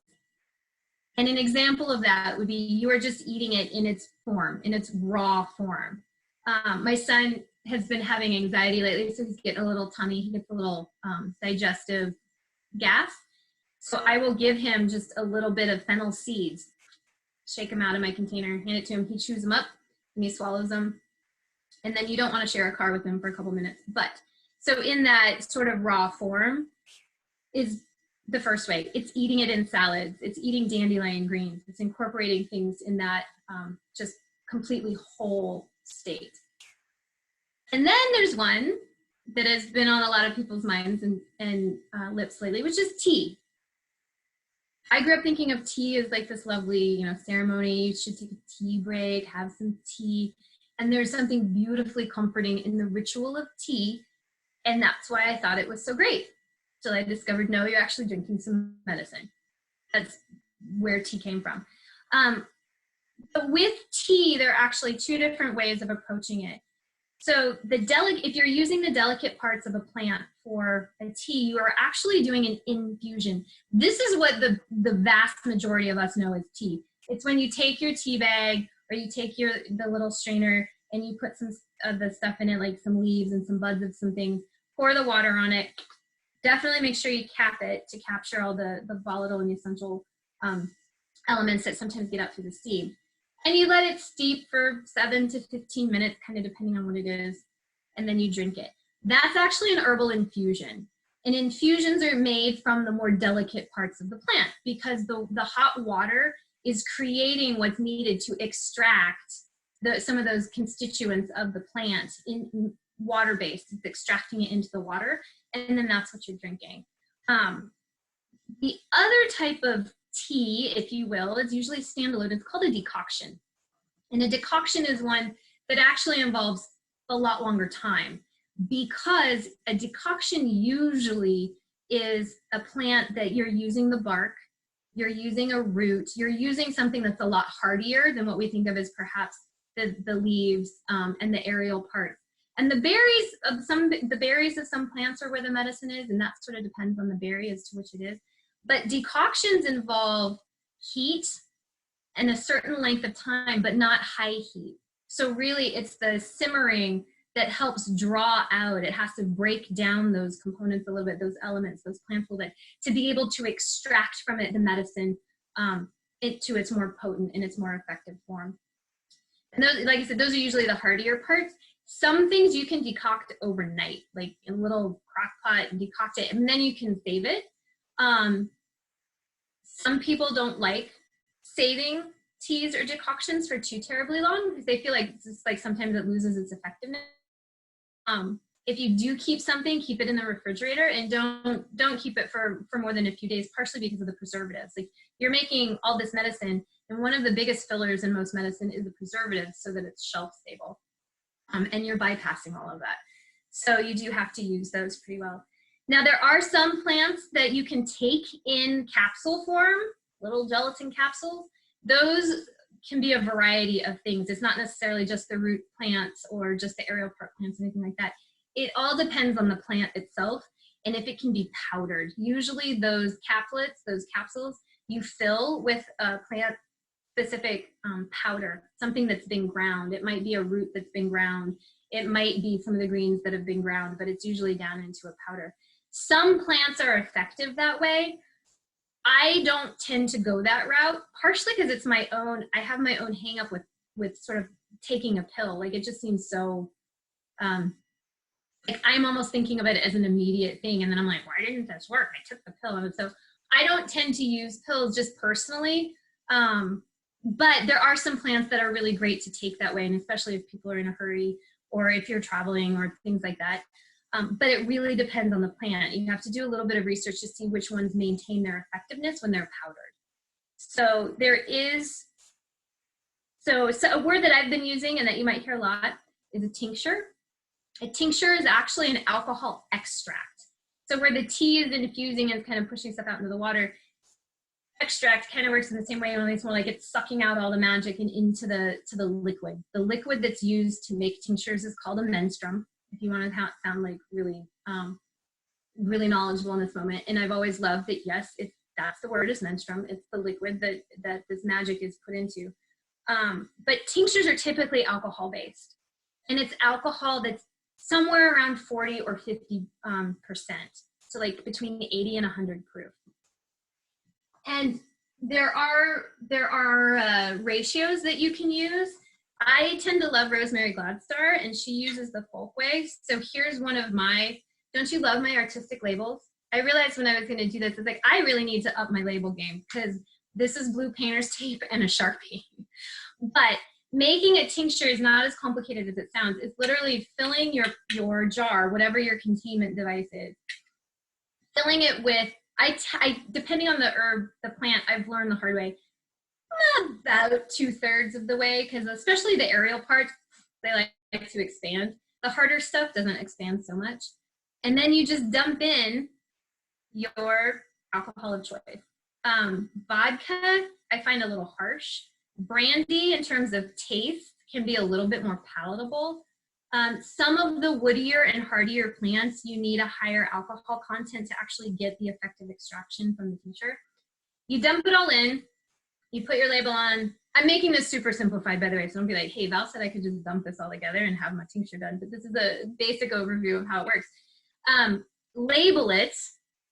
And an example of that would be you are just eating it in its form, in its raw form. My son has been having anxiety lately, so he's getting a little tummy, he gets a little digestive gas. So I will give him just a little bit of fennel seeds, shake them out of my container, hand it to him, he chews them up, and he swallows them. And then you don't want to share a car with him for a couple minutes. But so in that sort of raw form is the first way. It's eating it in salads. It's eating dandelion greens. It's incorporating things in that just completely whole state. And then there's one that has been on a lot of people's minds and lips lately, which is tea. I grew up thinking of tea as like this lovely, ceremony. You should take a tea break, have some tea. And there's something beautifully comforting in the ritual of tea. And that's why I thought it was so great. Till I discovered, no, you're actually drinking some medicine. That's where tea came from. But with tea, there are actually two different ways of approaching it. So if you're using the delicate parts of a plant for a tea, you are actually doing an infusion. This is what the vast majority of us know as tea. It's when you take your tea bag, or you take the little strainer and you put some of the stuff in it, like some leaves and some buds of some things, pour the water on it. Definitely make sure you cap it to capture all the volatile and essential elements that sometimes get out through the seed. And you let it steep for 7 to 15 minutes, kind of depending on what it is, and then you drink it. That's actually an herbal infusion. And infusions are made from the more delicate parts of the plant because the hot water is creating what's needed to extract some of those constituents of the plant in water-based. It's extracting it into the water, and then that's what you're drinking. The other type of tea, if you will, is usually standalone. It's called a decoction. And a decoction is one that actually involves a lot longer time because a decoction usually is a plant that you're using the bark, you're using a root, you're using something that's a lot hardier than what we think of as perhaps the leaves and the aerial parts. And the berries of some plants are where the medicine is, and that sort of depends on the berry as to which it is. But decoctions involve heat and a certain length of time, but not high heat. So really it's the simmering that helps draw out. It has to break down those components a little bit, those elements, those plants a little bit, to be able to extract from it the medicine to its more potent and its more effective form. And those, like I said, those are usually the hardier parts. Some things you can decoct overnight, like in a little crock pot and decoct it, and then you can save it. Some people don't like saving teas or decoctions for too terribly long because they feel like it's like sometimes it loses its effectiveness. If you do keep something, keep it in the refrigerator and don't keep it for more than a few days, partially because of the preservatives. Like you're making all this medicine, and one of the biggest fillers in most medicine is the preservatives so that it's shelf stable. And you're bypassing all of that. So you do have to use those pretty well. Now there are some plants that you can take in capsule form, little gelatin capsules. Those can be a variety of things. It's not necessarily just the root plants or just the aerial part plants, anything like that. It all depends on the plant itself and if it can be powdered. Usually those caplets, those capsules, you fill with a plant specific powder, something that's been ground. It might be a root that's been ground. It might be some of the greens that have been ground, but it's usually down into a powder. Some plants are effective that way. I don't tend to go that route, partially because it's my own, I have my own hang up with sort of taking a pill. Like it just seems so, like I'm almost thinking of it as an immediate thing. And then I'm like, why didn't this work? I took the pill. And so I don't tend to use pills just personally. But there are some plants that are really great to take that way. And especially if people are in a hurry or if you're traveling or things like that. But it really depends on the plant. You have to do a little bit of research to see which ones maintain their effectiveness when they're powdered. So there is, so a word that I've been using and that you might hear a lot is a tincture. A tincture is actually an alcohol extract. So where the tea is infusing and kind of pushing stuff out into the water, extract kind of works in the same way, only it's more like it's sucking out all the magic and into the liquid. The liquid that's used to make tinctures is called a menstruum. If you want to sound like really, really knowledgeable in this moment. And I've always loved that, yes, that's the word is menstruum. It's the liquid that this magic is put into. But tinctures are typically alcohol-based. And it's alcohol that's somewhere around 40 or 50%. So like between 80 and 100 proof. And there are ratios that you can use. I tend to love Rosemary Gladstar, and she uses the Folkway. So here's one of my, don't you love my artistic labels? I realized when I was going to do this, it's like, I really need to up my label game because this is blue painter's tape and a Sharpie. But making a tincture is not as complicated as it sounds. It's literally filling your jar, whatever your containment device is, filling it with, I depending on the herb, the plant, I've learned the hard way, about 2/3 of the way, because especially the aerial parts, they like to expand. The harder stuff doesn't expand so much. And then you just dump in your alcohol of choice. Vodka, I find a little harsh. Brandy, in terms of taste, can be a little bit more palatable. Some of the woodier and hardier plants, you need a higher alcohol content to actually get the effective extraction from the tincture. You dump it all in. You put your label on. I'm making this super simplified, by the way, so don't be like, hey, Val said I could just dump this all together and have my tincture done, but this is a basic overview of how it works. Label it,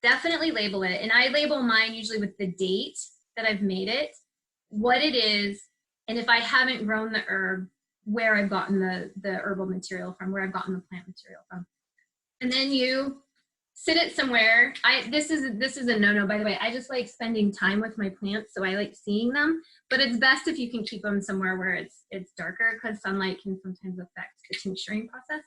definitely label it, and I label mine usually with the date that I've made it, what it is, and if I haven't grown the herb, where I've gotten the herbal material from, where I've gotten the plant material from. And then you sit it somewhere. This is a no-no, by the way. I just like spending time with my plants, so I like seeing them, but it's best if you can keep them somewhere where it's darker, because sunlight can sometimes affect the tincturing process.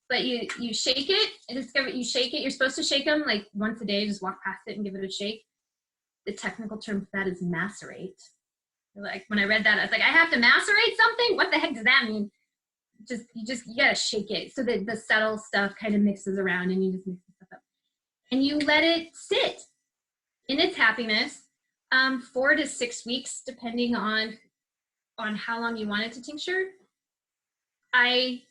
But you shake it, you shake it. You're supposed to shake them like once a day, just walk past it and give it a shake. The technical term for that is macerate. Like when I read that, I was like, I have to macerate something? What the heck does that mean? You gotta shake it so that the subtle stuff kind of mixes around, and you just mix the stuff up. And you let it sit in its happiness, 4 to 6 weeks, depending on how long you want it to tincture. I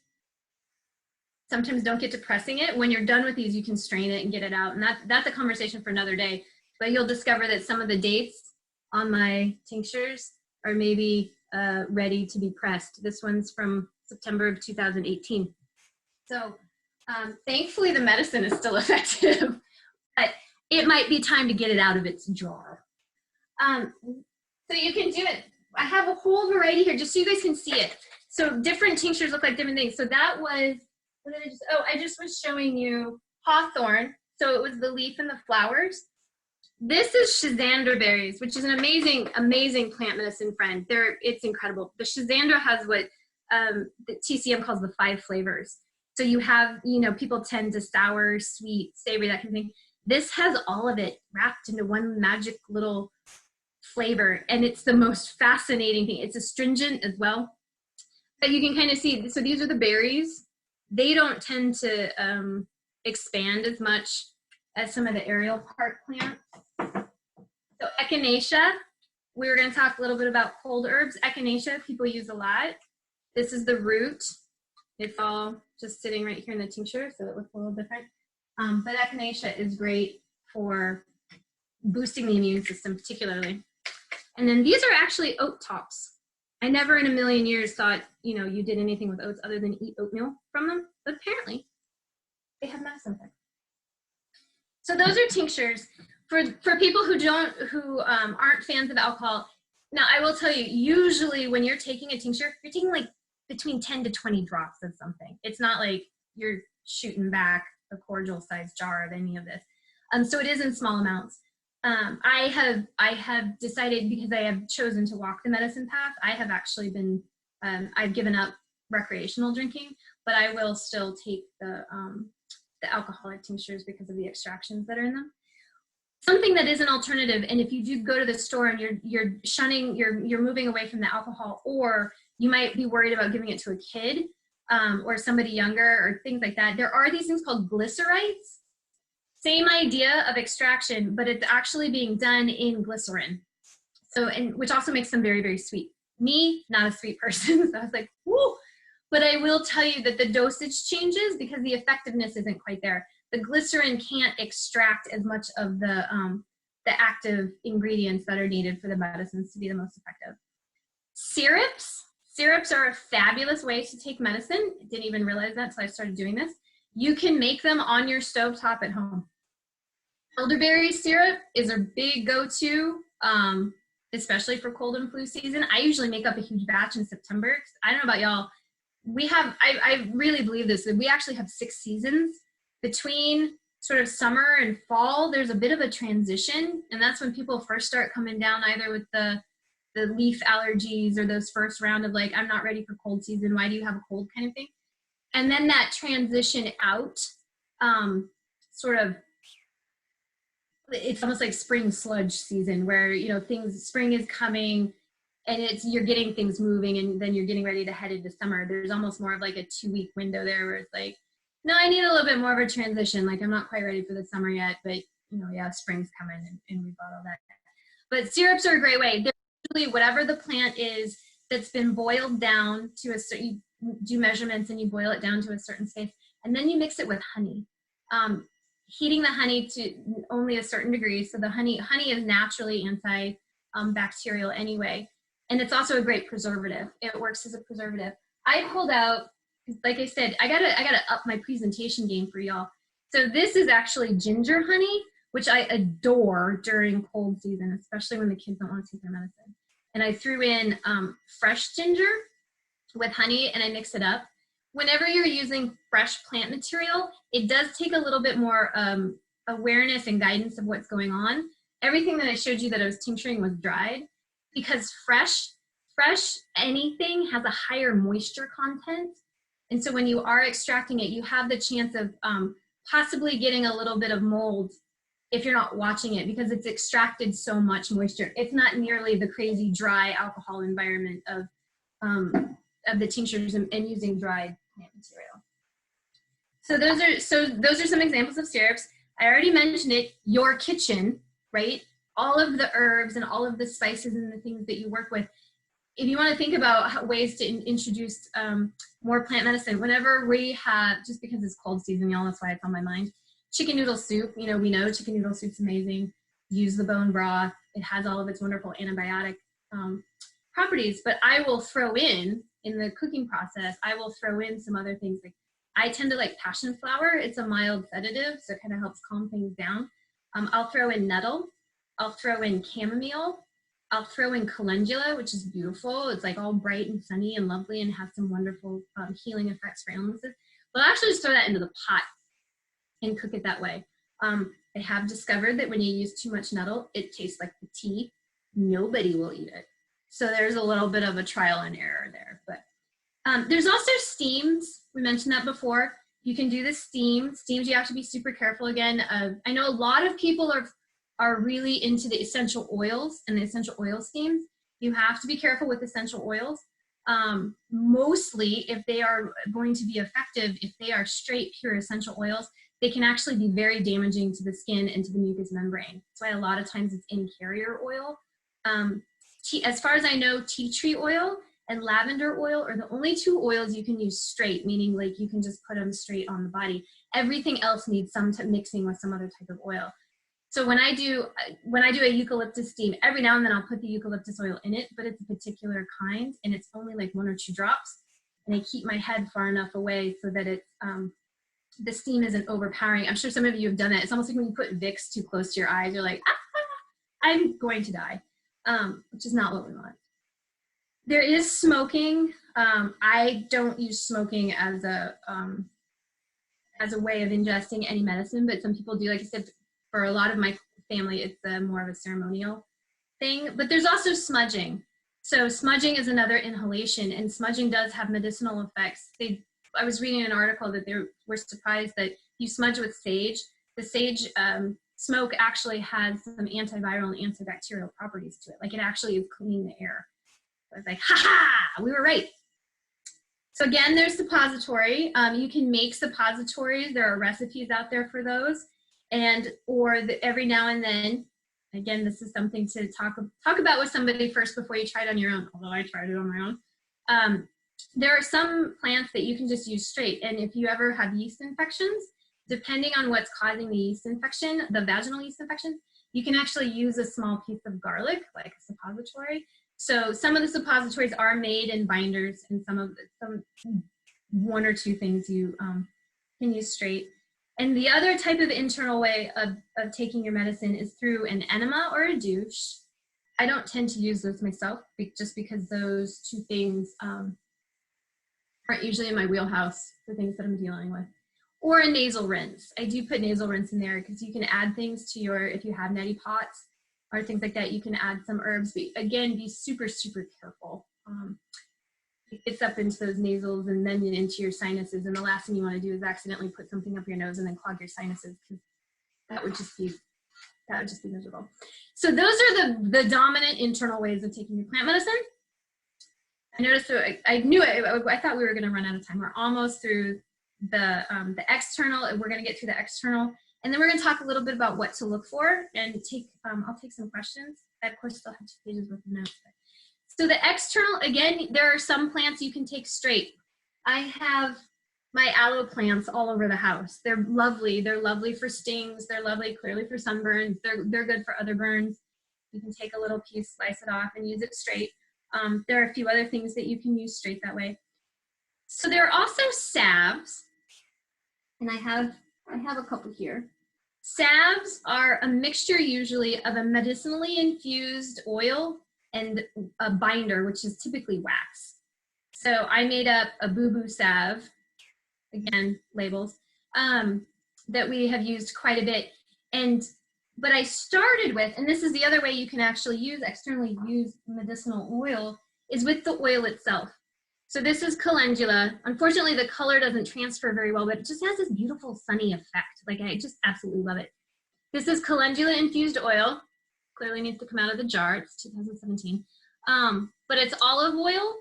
sometimes don't get to pressing it. When you're done with these, you can strain it and get it out. And that's a conversation for another day. But you'll discover that some of the dates on my tinctures are maybe ready to be pressed. This one's from September of 2018. So thankfully the medicine is still effective, but it might be time to get it out of its jar. So you can do it. I have a whole variety here just so you guys can see it. So different tinctures look like different things. So that was, what did I just, oh, I just was showing you hawthorn. So it was the leaf and the flowers. This is schizandra berries, which is an amazing, amazing plant medicine friend. It's incredible. The schizandra has what the TCM calls the 5 flavors. So you have, people tend to sour, sweet, savory, that kind of thing. This has all of it wrapped into one magic little flavor, and it's the most fascinating thing. It's astringent as well. But you can kind of see, so these are the berries. They don't tend to expand as much as some of the aerial park plants. So echinacea, we were going to talk a little bit about cold herbs. Echinacea, people use a lot. This is the root. It's all just sitting right here in the tincture, so it looks a little different. But echinacea is great for boosting the immune system, particularly. And then these are actually oat tops. I never in a million years thought, you did anything with oats other than eat oatmeal from them, but apparently they have medicine effect. So those are tinctures. For people who aren't fans of alcohol, now I will tell you, usually when you're taking a tincture, you're taking like between 10 to 20 drops of something. It's not like you're shooting back a cordial sized jar of any of this. So it is in small amounts. I have decided, because I have chosen to walk the medicine path, I have actually been, I've given up recreational drinking, but I will still take the alcoholic tinctures because of the extractions that are in them. Something that is an alternative, and if you do go to the store and you're moving away from the alcohol, or you might be worried about giving it to a kid or somebody younger or things like that, there are these things called glycerites. Same idea of extraction, but it's actually being done in glycerin. So, which also makes them very, very sweet. Me, not a sweet person, so I was like, whoo! But I will tell you that the dosage changes because the effectiveness isn't quite there. The glycerin can't extract as much of the active ingredients that are needed for the medicines to be the most effective. Syrups are a fabulous way to take medicine. I didn't even realize that until I started doing this. You can make them on your stovetop at home. Elderberry syrup is a big go-to, especially for cold and flu season. I usually make up a huge batch in September. I don't know about y'all. I really believe this, that we actually have 6 seasons. Between sort of summer and fall, there's a bit of a transition, and that's when people first start coming down either with the leaf allergies or those first round of like, I'm not ready for cold season, why do you have a cold kind of thing. And then that transition out, it's almost like spring sludge season where, spring is coming and you're getting things moving, and then you're getting ready to head into summer. There's almost more of like a 2-week window there where it's like, no, I need a little bit more of a transition. Like, I'm not quite ready for the summer yet, but spring's coming and we've got all that. But syrups are a great way. They're usually whatever the plant is that's been boiled down to a certain, you do measurements and you boil it down to a certain space, and then you mix it with honey. Heating the honey to only a certain degree. So the honey is naturally antibacterial anyway. And it's also a great preservative. It works as a preservative. I pulled out, like I said, I gotta up my presentation game for y'all. So this is actually ginger honey, which I adore during cold season, especially when the kids don't want to take their medicine. And I threw in fresh ginger with honey and I mix it up. Whenever you're using fresh plant material, it does take a little bit more awareness and guidance of what's going on. Everything that I showed you that I was tincturing was dried, because fresh anything has a higher moisture content. And so when you are extracting it, you have the chance of possibly getting a little bit of mold if you're not watching it, because it's extracted so much moisture. It's not nearly the crazy dry alcohol environment of the tinctures and using dried plant material. So those are some examples of syrups. I already mentioned it, your kitchen, right? All of the herbs and all of the spices and the things that you work with. If you want to think about ways to introduce more plant medicine, whenever we have, just because it's cold season, y'all, that's why it's on my mind, chicken noodle soup, you know, we know chicken noodle soup's amazing. Use the bone broth. It has all of its wonderful antibiotic properties, but I will throw in the cooking process, I will throw in some other things. Like I tend to like passion flower. It's a mild sedative, so it kind of helps calm things down. I'll throw in nettle. I'll throw in chamomile. I'll throw in calendula, which is beautiful. It's like all bright and sunny and lovely and has some wonderful healing effects for illnesses. But I'll actually just throw that into the pot and cook it that way. I have discovered that when you use too much nettle, it tastes like the tea. Nobody will eat it. So there's a little bit of a trial and error there. But there's also steams. We mentioned that before. You can do the steams. Steams, you have to be super careful again. I know a lot of people are really into the essential oils and the essential oil steams. You have to be careful with essential oils. Mostly, if they are going to be effective, if they are straight, pure essential oils, they can actually be very damaging to the skin and to the mucous membrane. That's why a lot of times it's in carrier oil. As far as I know, tea tree oil and lavender oil are the only two oils you can use straight, meaning like you can just put them straight on the body. Everything else needs some mixing with some other type of oil. So when I do a eucalyptus steam, every now and then I'll put the eucalyptus oil in it, but it's a particular kind and it's only like 1 or 2 drops. And I keep my head far enough away so that it's, the steam isn't overpowering. I'm sure some of you have done that. It's almost like when you put Vicks too close to your eyes, you're like, I'm going to die, which is not what we want. There is smoking. I don't use smoking as a way of ingesting any medicine, but some people do. Like I said, for a lot of my family, it's more of a ceremonial thing. But there's also smudging. So smudging is another inhalation, and smudging does have medicinal effects. I was reading an article that they were surprised that you smudge with sage. The sage smoke actually has some antiviral and antibacterial properties to it. Like it actually is cleaning the air. I was like, ha, we were right. So again, there's suppository. You can make suppositories. There are recipes out there for those. Every now and then, again, this is something to talk about with somebody first before you try it on your own, although I tried it on my own. There are some plants that you can just use straight. And if you ever have yeast infections, depending on what's causing the yeast infection, the vaginal yeast infection, you can actually use a small piece of garlic, like a suppository. So some of the suppositories are made in binders, and some 1 or 2 things you can use straight. And the other type of internal way of taking your medicine is through an enema or a douche. I don't tend to use those myself, just because those 2 things aren't usually in my wheelhouse for things that I'm dealing with. Or a nasal rinse. I do put nasal rinse in there because you can add things to if you have neti pots or things like that, you can add some herbs. But again, be super, super careful. It gets up into those nasals and then into your sinuses. And the last thing you want to do is accidentally put something up your nose and then clog your sinuses, because that would just be miserable. So those are the dominant internal ways of taking your plant medicine. I noticed, so I knew it. I thought we were going to run out of time. We're almost through the external, and we're going to get through the external. And then we're going to talk a little bit about what to look for and I'll take some questions. I, of course, still have 2 pages worth of notes. So the external, again, there are some plants you can take straight. I have my aloe plants all over the house. They're lovely. They're lovely for stings. They're lovely, clearly, for sunburns. They're good for other burns. You can take a little piece, slice it off, and use it straight. There are a few other things that you can use straight that way. So there are also salves, and I have a couple here. Salves are a mixture usually of a medicinally infused oil and a binder, which is typically wax. So I made up a boo-boo salve, again, labels, that we have used quite a bit. But I started with, and this is the other way you can actually externally use medicinal oil, is with the oil itself. So this is calendula. Unfortunately, the color doesn't transfer very well, but it just has this beautiful sunny effect. Like, I just absolutely love it. This is calendula infused oil. Clearly needs to come out of the jar. It's 2017. But it's olive oil.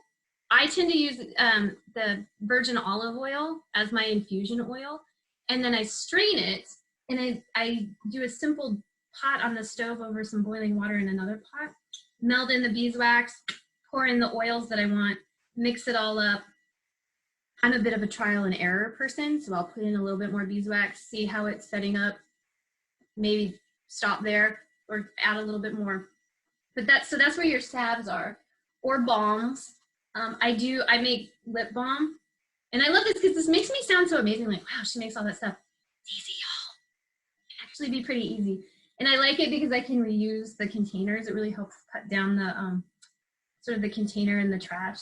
I tend to use the virgin olive oil as my infusion oil. And then I strain it, and I do a simple pot on the stove over some boiling water in another pot, melt in the beeswax, pour in the oils that I want, mix it all up. I'm a bit of a trial and error person, so I'll put in a little bit more beeswax, see how it's setting up, maybe stop there or add a little bit more. But that's where your salves are, or balms. I make lip balm, and I love this because this makes me sound so amazing. Like, wow, she makes all that stuff. It's easy, y'all. It can actually be pretty easy. And I like it because I can reuse the containers. It really helps cut down the sort of the container and the trash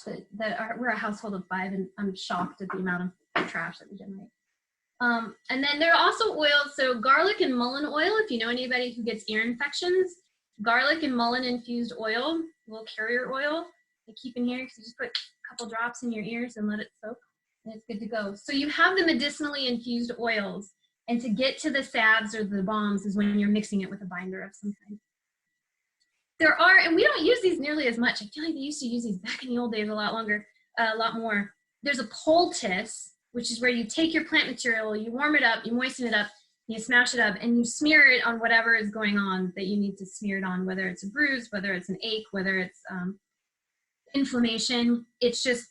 we're a household of 5, and I'm shocked at the amount of trash that we generate. And then there are also oils. So garlic and mullein oil, if you know anybody who gets ear infections, garlic and mullein infused oil, a little carrier oil, you keep in here, because you just put a couple drops in your ears and let it soak, and it's good to go. So you have the medicinally infused oils, and to get to the salves or the balms is when you're mixing it with a binder of some kind. There are, and we don't use these nearly as much. I feel like they used to use these back in the old days a lot more. There's a poultice, which is where you take your plant material, you warm it up, you moisten it up, you smash it up, and you smear it on whatever is going on that you need to smear it on, whether it's a bruise, whether it's an ache, whether it's inflammation. It's just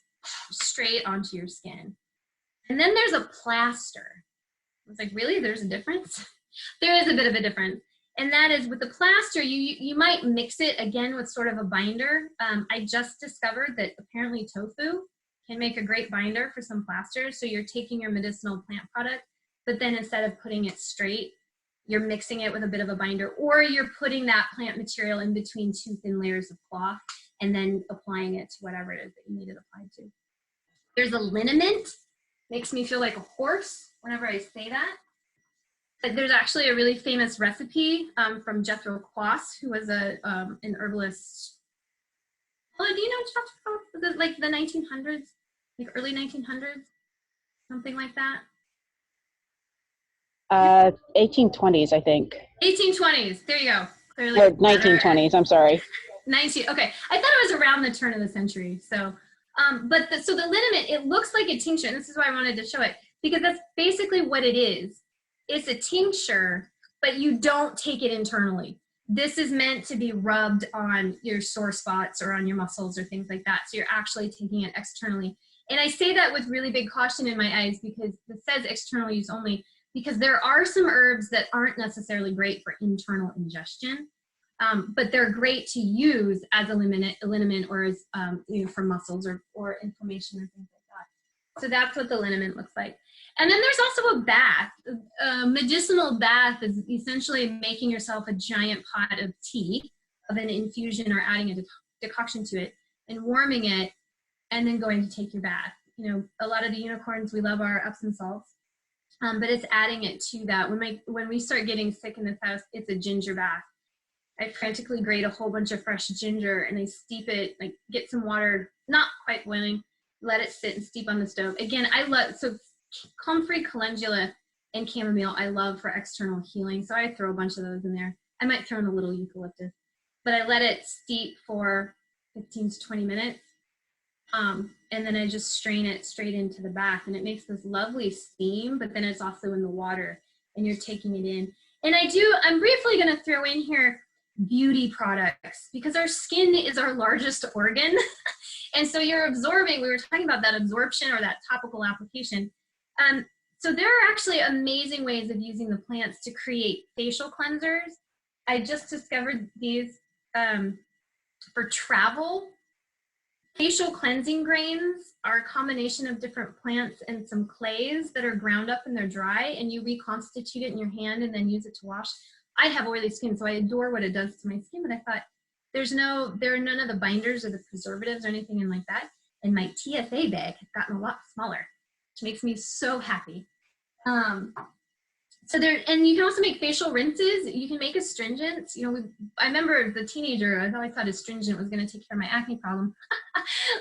straight onto your skin. And then there's a plaster. I was like, really? There's a difference? There is a bit of a difference. And that is, with the plaster, you might mix it again with sort of a binder. I just discovered that apparently tofu can make a great binder for some plasters. So you're taking your medicinal plant product, but then instead of putting it straight, you're mixing it with a bit of a binder, or you're putting that plant material in between 2 thin layers of cloth and then applying it to whatever it is that you need it applied to. There's a liniment. Makes me feel like a horse whenever I say that. But there's actually a really famous recipe from Jethro Quast, who was an herbalist. Well, do you know Jethro? Was it like the 1900s, like early 1900s, something like that? 1820s, I think. 1820s. There you go. Clearly. Or 1920s. I'm sorry. 19. Okay, I thought it was around the turn of the century. So, so the liniment, it looks like a tincture. And this is why I wanted to show it, because that's basically what it is. It's a tincture, but you don't take it internally. This is meant to be rubbed on your sore spots or on your muscles or things like that. So you're actually taking it externally. And I say that with really big caution in my eyes, because it says external use only, because there are some herbs that aren't necessarily great for internal ingestion, but they're great to use as a liniment or as for muscles or inflammation or things like that. So that's what the liniment looks like. And then there's also a bath. A medicinal bath is essentially making yourself a giant pot of tea, of an infusion, or adding a decoction to it and warming it, and then going to take your bath. You know, a lot of the unicorns, we love our Epsom salts, but it's adding it to that. When we start getting sick in this house, it's a ginger bath. I frantically grate a whole bunch of fresh ginger and I steep it, like get some water, not quite boiling, let it sit and steep on the stove. Again, comfrey, calendula, and chamomile I love for external healing, so I throw a bunch of those in there. I might throw in a little eucalyptus, but I let it steep for 15 to 20 minutes, and then I just strain it straight into the bath, and it makes this lovely steam, but then it's also in the water, and you're taking it in. And I'm briefly going to throw in here beauty products, because our skin is our largest organ, and so you're absorbing, we were talking about that absorption or that topical application. So there are actually amazing ways of using the plants to create facial cleansers. I just discovered these for travel. Facial cleansing grains are a combination of different plants and some clays that are ground up and they're dry, and you reconstitute it in your hand and then use it to wash. I have oily skin, so I adore what it does to my skin, but I thought there are none of the binders or the preservatives or anything in like that. And my TSA bag has gotten a lot smaller, which makes me so happy. So there, and you can also make facial rinses. You can make astringents. You know, I remember as a teenager, I always thought astringent was going to take care of my acne problem.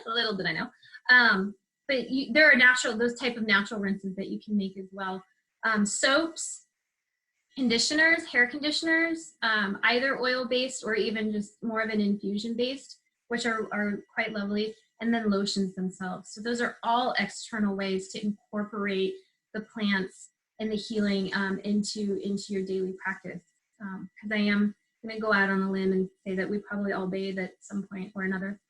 Little did I know. But there are those type of natural rinses that you can make as well. Soaps, conditioners, hair conditioners, either oil-based or even just more of an infusion-based, which are quite lovely, and then lotions themselves. So those are all external ways to incorporate the plants and the healing into your daily practice. Because I am going to go out on a limb and say that we probably all bathe at some point or another.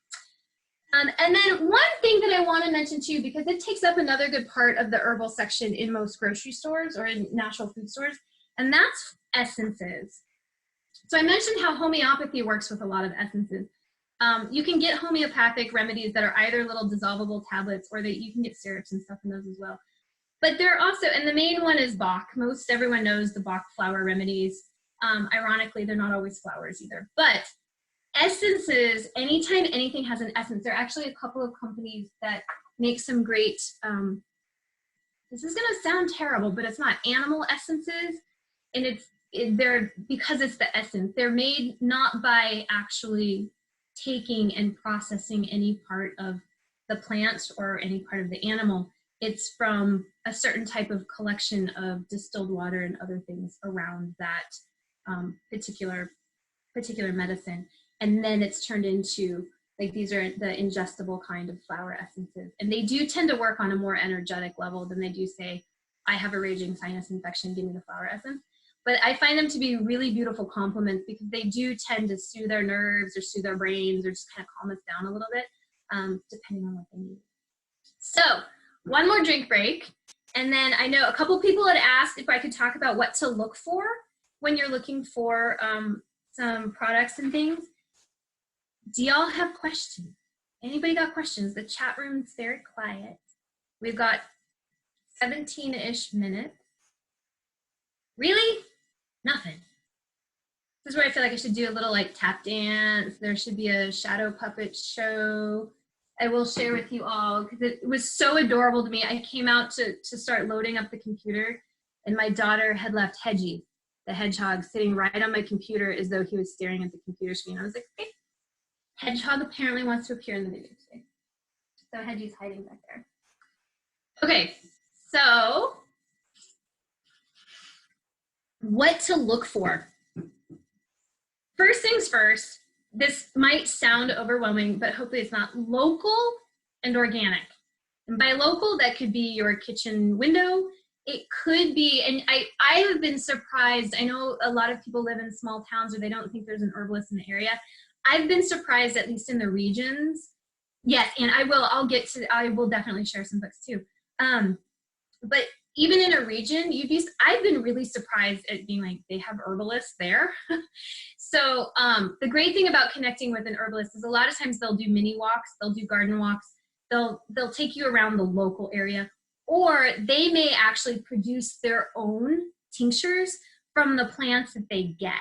And then one thing that I want to mention too, because it takes up another good part of the herbal section in most grocery stores or in natural food stores, and that's essences. So I mentioned how homeopathy works with a lot of essences. You can get homeopathic remedies that are either little dissolvable tablets, or that you can get syrups and stuff in those as well. But there are also, and the main one is Bach. Most everyone knows the Bach flower remedies. Ironically, they're not always flowers either. But essences, anytime anything has an essence, there are actually a couple of companies that make some great, this is going to sound terrible, but it's not, animal essences. And they're, because it's the essence, they're made not by actually taking and processing any part of the plant or any part of the animal. It's from a certain type of collection of distilled water and other things around that particular medicine. And then it's turned into, like, these are the ingestible kind of flower essences. And they do tend to work on a more energetic level than they do say, I have a raging sinus infection, give me the flower essence. But I find them to be really beautiful complements, because they do tend to soothe our nerves or soothe our brains or just kind of calm us down a little bit, depending on what they need. So one more drink break. And then I know a couple people had asked if I could talk about what to look for when you're looking for some products and things. Do y'all have questions? Anybody got questions? The chat room's very quiet. We've got 17-ish minutes. Really? Nothing. This is where I feel like I should do a little like tap dance. There should be a shadow puppet show. I will share with you all, because it was so adorable to me. I came out to start loading up the computer, and my daughter had left Hedgie, the hedgehog, sitting right on my computer as though he was staring at the computer screen. I was like, okay, hedgehog apparently wants to appear in the video today. So Hedgie's hiding back there. Okay, so what to look for. First things first, this might sound overwhelming, but hopefully it's not. Local and organic. And by local, that could be your kitchen window. It could be, and I have been surprised. I know a lot of people live in small towns or they don't think there's an herbalist in the area. I've been surprised, at least in the regions. Yes, and I will definitely share some books too. But even in a region, I've been really surprised at being like, they have herbalists there. So the great thing about connecting with an herbalist is a lot of times they'll do mini walks, they'll do garden walks, they'll take you around the local area, or they may actually produce their own tinctures from the plants that they get.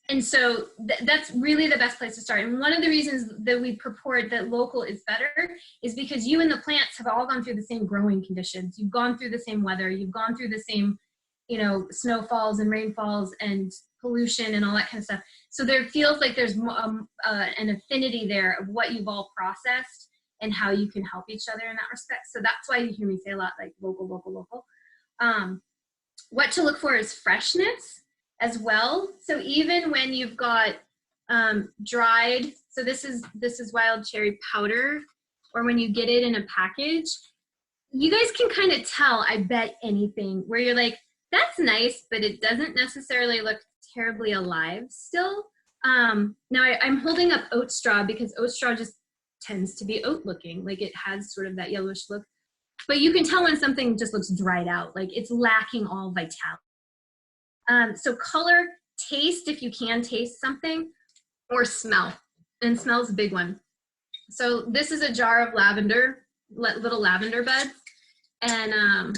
And so that's really the best place to start. And one of the reasons that we purport that local is better is because you and the plants have all gone through the same growing conditions. You've gone through the same weather. You've gone through the same, snowfalls and rainfalls and pollution and all that kind of stuff. So there feels like there's an affinity there of what you've all processed and how you can help each other in that respect. So that's why you hear me say a lot like local, local, local. What to look for is freshness as well. So even when you've got dried, so this is wild cherry powder, or when you get it in a package, you guys can kind of tell, I bet anything, where you're like, that's nice, but it doesn't necessarily look terribly alive still. Now I'm holding up oat straw because oat straw just tends to be oat looking, like it has sort of that yellowish look. But you can tell when something just looks dried out, like it's lacking all vitality. So color, taste, if you can taste something, or smell. and smells a big one. So this is a jar of lavender, little lavender buds. And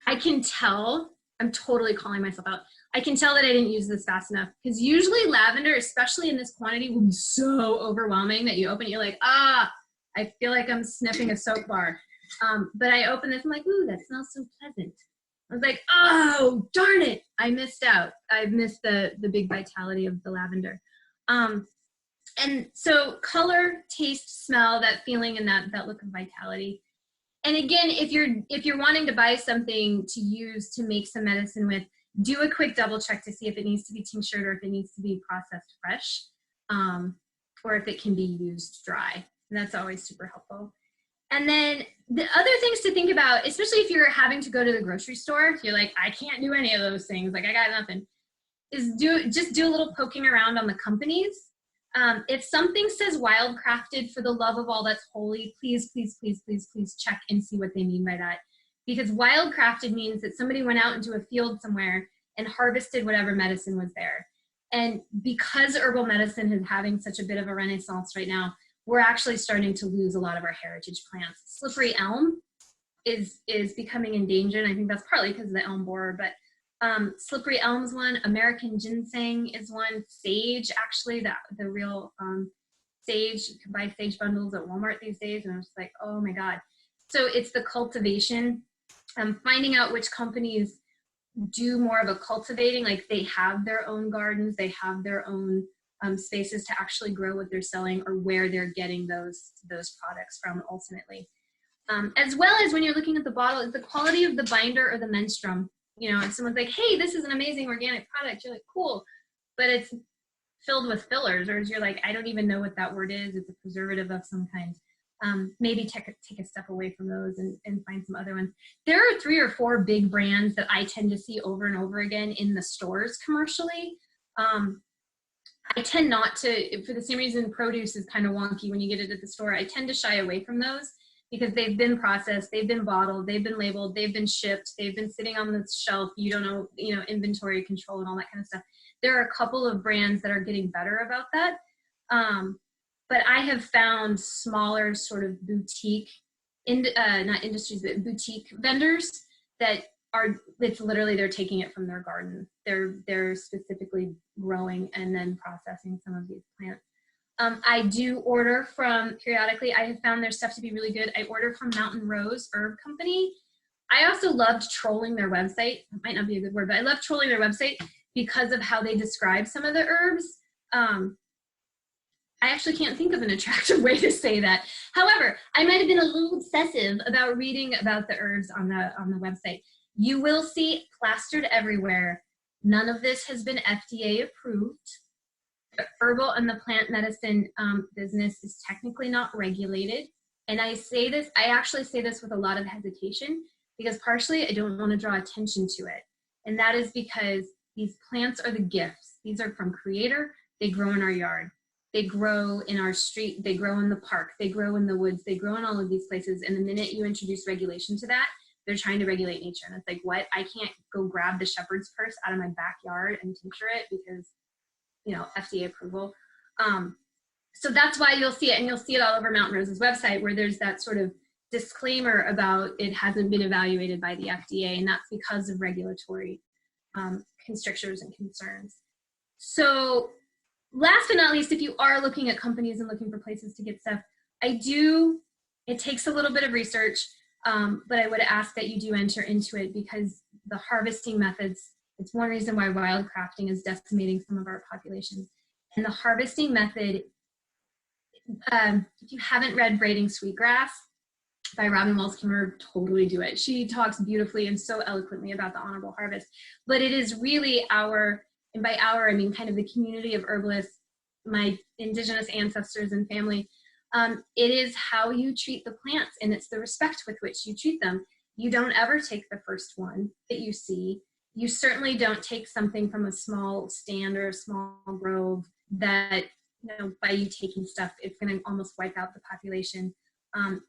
I can tell, I'm totally calling myself out. I can tell that I didn't use this fast enough, because usually lavender, especially in this quantity, will be so overwhelming that you open it, you're like, I feel like I'm sniffing a soap bar. But I opened this, I'm like, ooh, that smells so pleasant. I was like, oh, darn it, I missed out. I missed the big vitality of the lavender. And so color, taste, smell, that feeling, and that look of vitality. And again, if you're wanting to buy something to use to make some medicine with, do a quick double check to see if it needs to be tinctured or if it needs to be processed fresh, or if it can be used dry. And that's always super helpful. And then the other things to think about, especially if you're having to go to the grocery store, if you're like, I can't do any of those things, like I got nothing, is just do a little poking around on the companies. If something says wildcrafted, for the love of all that's holy, please, please, please, please, please check and see what they mean by that. Because wildcrafted means that somebody went out into a field somewhere and harvested whatever medicine was there. And because herbal medicine is having such a bit of a renaissance right now, we're actually starting to lose a lot of our heritage plants. Slippery elm is becoming endangered. I think that's partly because of the elm borer, but slippery elm's one. American ginseng is one. Sage, actually, the real sage. You can buy sage bundles at Walmart these days, and I'm just like, oh my God. So it's the cultivation, finding out which companies do more of a cultivating, like they have their own gardens, they have their own spaces to actually grow what they're selling, or where they're getting those products from ultimately. As well as when you're looking at the bottle, the quality of the binder or the menstruum. You know, if someone's like, hey, this is an amazing organic product, you're like, cool, but it's filled with fillers, or you're like, I don't even know what that word is, it's a preservative of some kind. Maybe take a step away from those and find some other ones. There are 3 or 4 big brands that I tend to see over and over again in the stores commercially. I tend not to, for the same reason produce is kind of wonky when you get it at the store, I tend to shy away from those, because they've been processed, they've been bottled, they've been labeled, they've been shipped, they've been sitting on the shelf, you don't know, inventory control and all that kind of stuff. There are a couple of brands that are getting better about that. But I have found smaller sort of boutique, not industries, but boutique vendors that it's literally, they're taking it from their garden. They're specifically growing and then processing some of these plants. I do order from, periodically, I have found their stuff to be really good. I order from Mountain Rose Herb Company. I also loved trolling their website. It might not be a good word, but I love trolling their website because of how they describe some of the herbs. I actually can't think of an attractive way to say that. However, I might have been a little obsessive about reading about the herbs on the website. You will see plastered everywhere, none of this has been FDA approved. The herbal and the plant medicine business is technically not regulated. And I actually say this with a lot of hesitation, because partially I don't want to draw attention to it. And that is because these plants are the gifts. These are from Creator. They grow in our yard. They grow in our street. They grow in the park. They grow in the woods. They grow in all of these places. And the minute you introduce regulation to that, they're trying to regulate nature. And it's like, what? I can't go grab the shepherd's purse out of my backyard and tincture it because, FDA approval. So that's why you'll see it. And you'll see it all over Mountain Rose's website, where there's that sort of disclaimer about it hasn't been evaluated by the FDA. And that's because of regulatory constrictions and concerns. So last but not least, if you are looking at companies and looking for places to get stuff, it takes a little bit of research, but I would ask that you do enter into it, because the harvesting methods, it's one reason why wild crafting is decimating some of our populations. And the harvesting method, if you haven't read Braiding Sweetgrass by Robin Wells Kimmerer, totally do it. She talks beautifully and so eloquently about the honorable harvest. But it is really and by our, I mean kind of the community of herbalists, my indigenous ancestors and family, it is how you treat the plants, and it's the respect with which you treat them. You don't ever take the first one that you see. You certainly don't take something from a small stand or a small grove that, by you taking stuff, it's going to almost wipe out the population.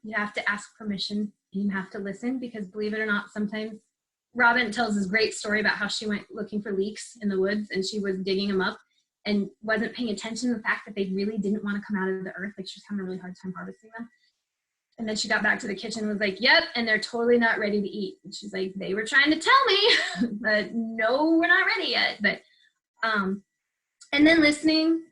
You have to ask permission, and you have to listen, because believe it or not, sometimes Robin tells this great story about how she went looking for leeks in the woods, and she was digging them up, and wasn't paying attention to the fact that they really didn't want to come out of the earth. Like she was having a really hard time harvesting them. And then she got back to the kitchen and was like, yep, and they're totally not ready to eat. And she's like, they were trying to tell me, but no, we're not ready yet. But, and then listening,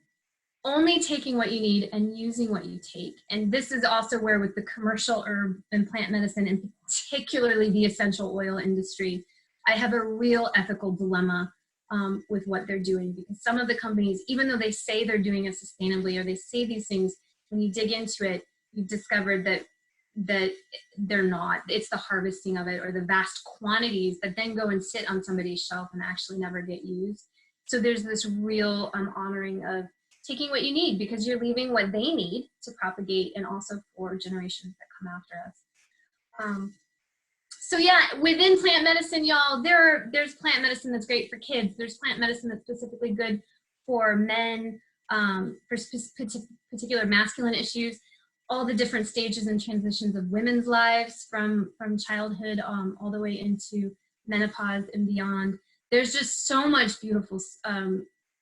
only taking what you need and using what you take. And this is also where with the commercial herb and plant medicine, and particularly the essential oil industry, I have a real ethical dilemma with what they're doing, because some of the companies, even though they say they're doing it sustainably or they say these things, when you dig into it, you've discovered that they're not. It's the harvesting of it or the vast quantities that then go and sit on somebody's shelf and actually never get used. So there's this real honoring of taking what you need, because you're leaving what they need to propagate and also for generations that come after us. So yeah, within plant medicine, y'all, there's plant medicine that's great for kids. There's plant medicine that's specifically good for men, for particular masculine issues, all the different stages and transitions of women's lives from childhood all the way into menopause and beyond. There's just so much beautiful,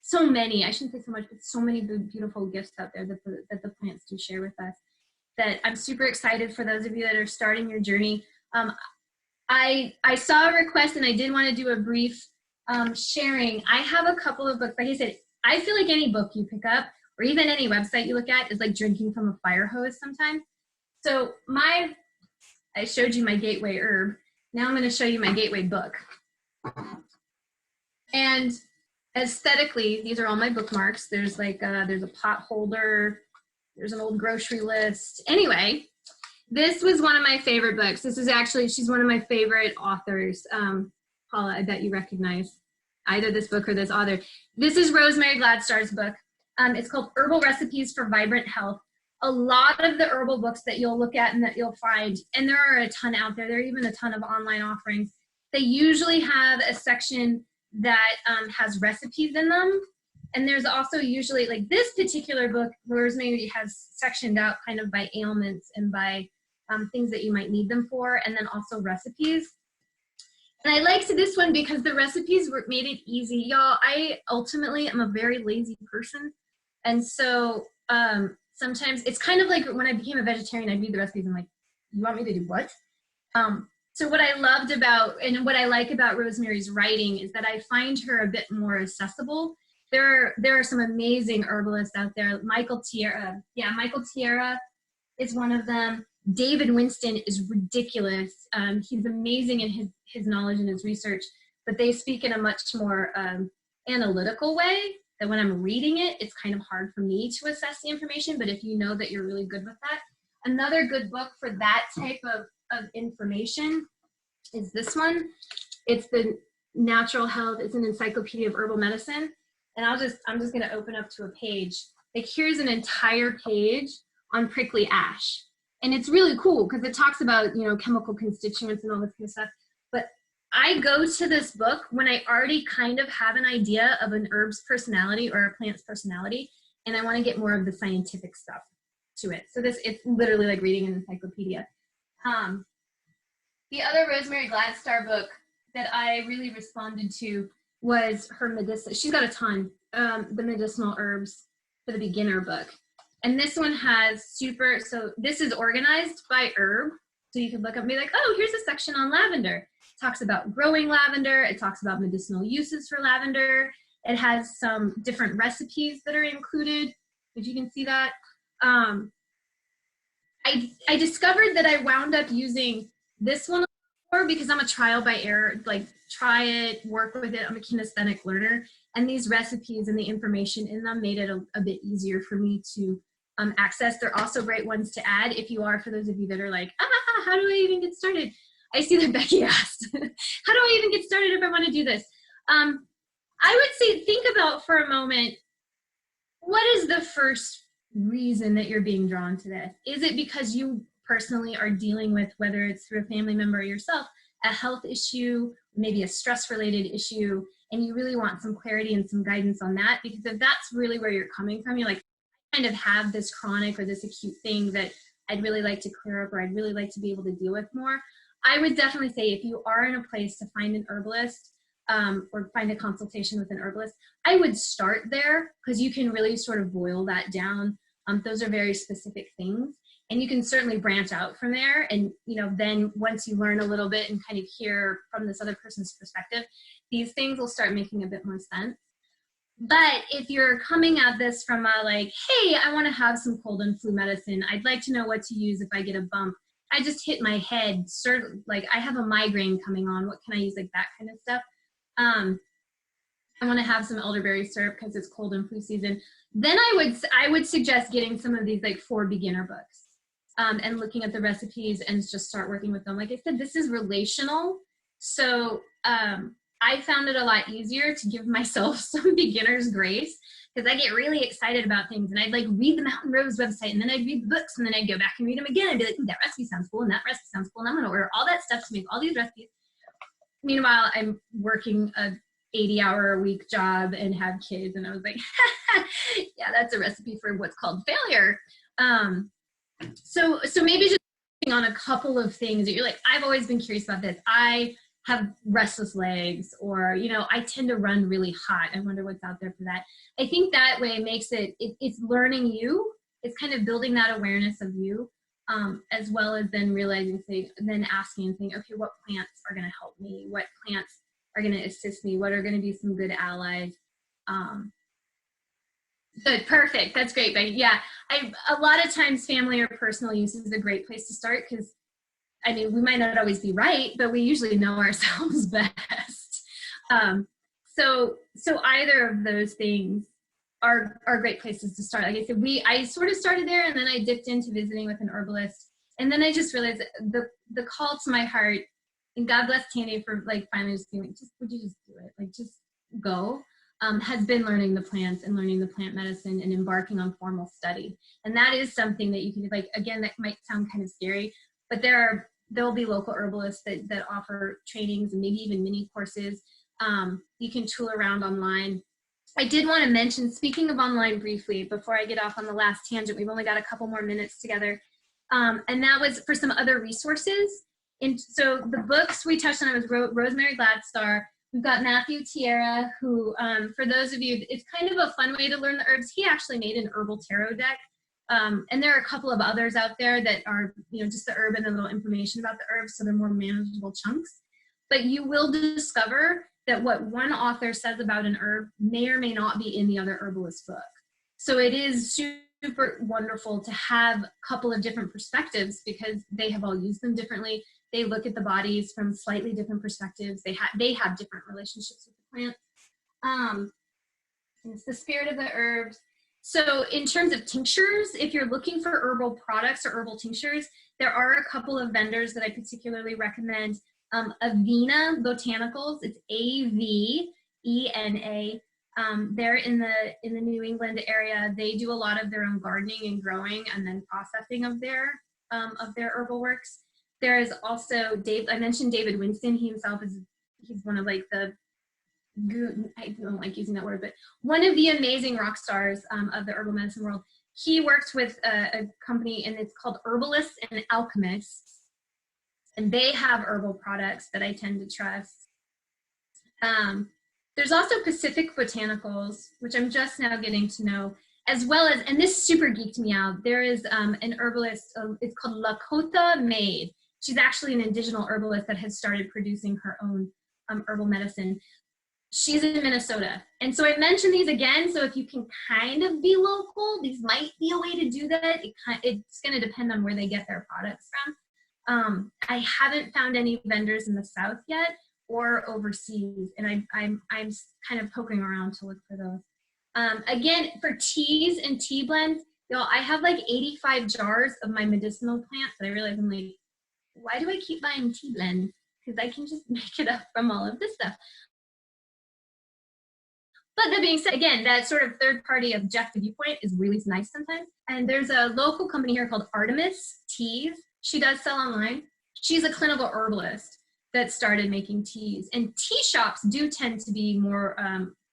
so many, I shouldn't say so much, but so many beautiful gifts out there that the plants do share with us, that I'm super excited for those of you that are starting your journey. I saw a request and I did want to do a brief sharing. I have a couple of books. Like I said, I feel like any book you pick up or even any website you look at is like drinking from a fire hose sometimes. So I showed you my gateway herb. Now I'm going to show you my gateway book. And aesthetically, these are all my bookmarks. There's like there's a pot holder. There's an old grocery list. Anyway, this was one of my favorite books. This is actually, she's one of my favorite authors. Paula, I bet you recognize either this book or this author. This is Rosemary Gladstar's book. It's called Herbal Recipes for Vibrant Health. A lot of the herbal books that you'll look at and that you'll find, and there are a ton out there, there are even a ton of online offerings, they usually have a section that has recipes in them. And there's also usually, like this particular book, Rosemary has sectioned out kind of by ailments and by things that you might need them for, and then also recipes. And I liked this one because the recipes made it easy. Y'all, I ultimately am a very lazy person. And so sometimes it's kind of like when I became a vegetarian, I'd read the recipes and I'm like, you want me to do what? So what I loved about, and what I like about Rosemary's writing is that I find her a bit more accessible. There are some amazing herbalists out there. Michael Tierra is one of them. David Winston is ridiculous. He's amazing in his knowledge and his research, but they speak in a much more analytical way that when I'm reading it, it's kind of hard for me to assess the information, but if you know that you're really good with that. Another good book for that type of information is this one. It's the Natural Health. It's an encyclopedia of herbal medicine. And I'm just going to open up to a page. Like here's an entire page on prickly ash. And it's really cool because it talks about, you know, chemical constituents and all this kind of stuff. But I go to this book when I already kind of have an idea of an herb's personality or a plant's personality, and I want to get more of the scientific stuff to it. So it's literally like reading an encyclopedia. The other Rosemary Gladstar book that I really responded to was her medicinal. She's got a ton, the medicinal herbs for the beginner book. And this one has so this is organized by herb. So you can look up and be like, oh, here's a section on lavender. It talks about growing lavender. It talks about medicinal uses for lavender. It has some different recipes that are included, if you can see that. I discovered that I wound up using this one more because I'm a trial by error, like try it, work with it. I'm a kinesthetic learner. And these recipes and the information in them made it a bit easier for me to access. They're also great ones to add if you are, for those of you that are like, how do I even get started? I see that Becky asked, how do I even get started if I want to do this? I would say, think about for a moment, what is the first reason that you're being drawn to this? Is it because you personally are dealing with, whether it's through a family member or yourself, a health issue, maybe a stress-related issue, and you really want some clarity and some guidance on that? Because if that's really where you're coming from, you're like, I kind of have this chronic or this acute thing that I'd really like to clear up, or I'd really like to be able to deal with more. I would definitely say if you are in a place to find an herbalist, or find a consultation with an herbalist, I would start there because you can really sort of boil that down. Those are very specific things. And you can certainly branch out from there. And, you know, then once you learn a little bit and kind of hear from this other person's perspective, these things will start making a bit more sense. But if you're coming at this from a like, hey, I want to have some cold and flu medicine. I'd like to know what to use if I get a bump. I just hit my head, like I have a migraine coming on. What can I use? Like that kind of stuff. I want to have some elderberry syrup because it's cold and flu season. Then I would suggest getting some of these like 4 beginner books. And looking at the recipes and just start working with them. Like I said, this is relational. So I found it a lot easier to give myself some beginner's grace because I get really excited about things and I'd like read the Mountain Rose website and then I'd read the books and then I'd go back and read them again and be like, ooh, that recipe sounds cool and that recipe sounds cool and I'm gonna order all that stuff to make all these recipes. Meanwhile, I'm working a 80-hour-a-week job and have kids and I was like, yeah, that's a recipe for what's called failure. So maybe just on a couple of things that you're like, I've always been curious about this. I have restless legs, or, you know, I tend to run really hot. I wonder what's out there for that. I think that way makes it's learning you. It's kind of building that awareness of you, as well as then realizing, then asking and saying, okay, what plants are going to help me? What plants are going to assist me? What are going to be some good allies? Good, perfect. That's great. But yeah, a lot of times family or personal use is a great place to start because, I mean, we might not always be right, but we usually know ourselves best. So either of those things are great places to start. Like I said, I sort of started there and then I dipped into visiting with an herbalist. And then I just realized the call to my heart, and God bless Tandy for like finally just being like, would you just do it? Like, just go. Has been learning the plants and learning the plant medicine and embarking on formal study. And that is something that you can, like, again, that might sound kind of scary, but there'll be local herbalists that offer trainings and maybe even mini courses. You can tool around online. I did want to mention, speaking of online briefly, before I get off on the last tangent, we've only got a couple more minutes together. And that was for some other resources. And so the books we touched on was Rosemary Gladstar. We've got Matthew Tierra, who, for those of you, it's kind of a fun way to learn the herbs. He actually made an herbal tarot deck. And there are a couple of others out there that are, you know, just the herb and a little information about the herbs, so they're more manageable chunks. But you will discover that what one author says about an herb may or may not be in the other herbalist book. So it is super wonderful to have a couple of different perspectives because they have all used them differently. They look at the bodies from slightly different perspectives. They have different relationships with the plants. It's the spirit of the herbs. So in terms of tinctures, if you're looking for herbal products or herbal tinctures, there are a couple of vendors that I particularly recommend. Avena Botanicals, it's Avena. They're in the New England area. They do a lot of their own gardening and growing and then processing of their herbal works. There is also I mentioned David Winston. He himself he's one of like I don't like using that word, but one of the amazing rock stars of the herbal medicine world. He works with a company and it's called Herbalists and Alchemists. And they have herbal products that I tend to trust. There's also Pacific Botanicals, which I'm just now getting to know, as well as, and this super geeked me out, there is an herbalist, it's called Lakota Maid. She's actually an indigenous herbalist that has started producing her own herbal medicine. She's in Minnesota. And so I mentioned these again, so if you can kind of be local, these might be a way to do that. It's going to depend on where they get their products from. I haven't found any vendors in the South yet or overseas, and I'm kind of poking around to look for those. Again, for teas and tea blends, y'all, I have like 85 jars of my medicinal plants that I realize I'm like, why do I keep buying tea blends? Because I can just make it up from all of this stuff. But that being said, again, that sort of third-party objective viewpoint is really nice sometimes. And there's a local company here called Artemis Teas. She does sell online. She's a clinical herbalist that started making teas. And tea shops do tend to be more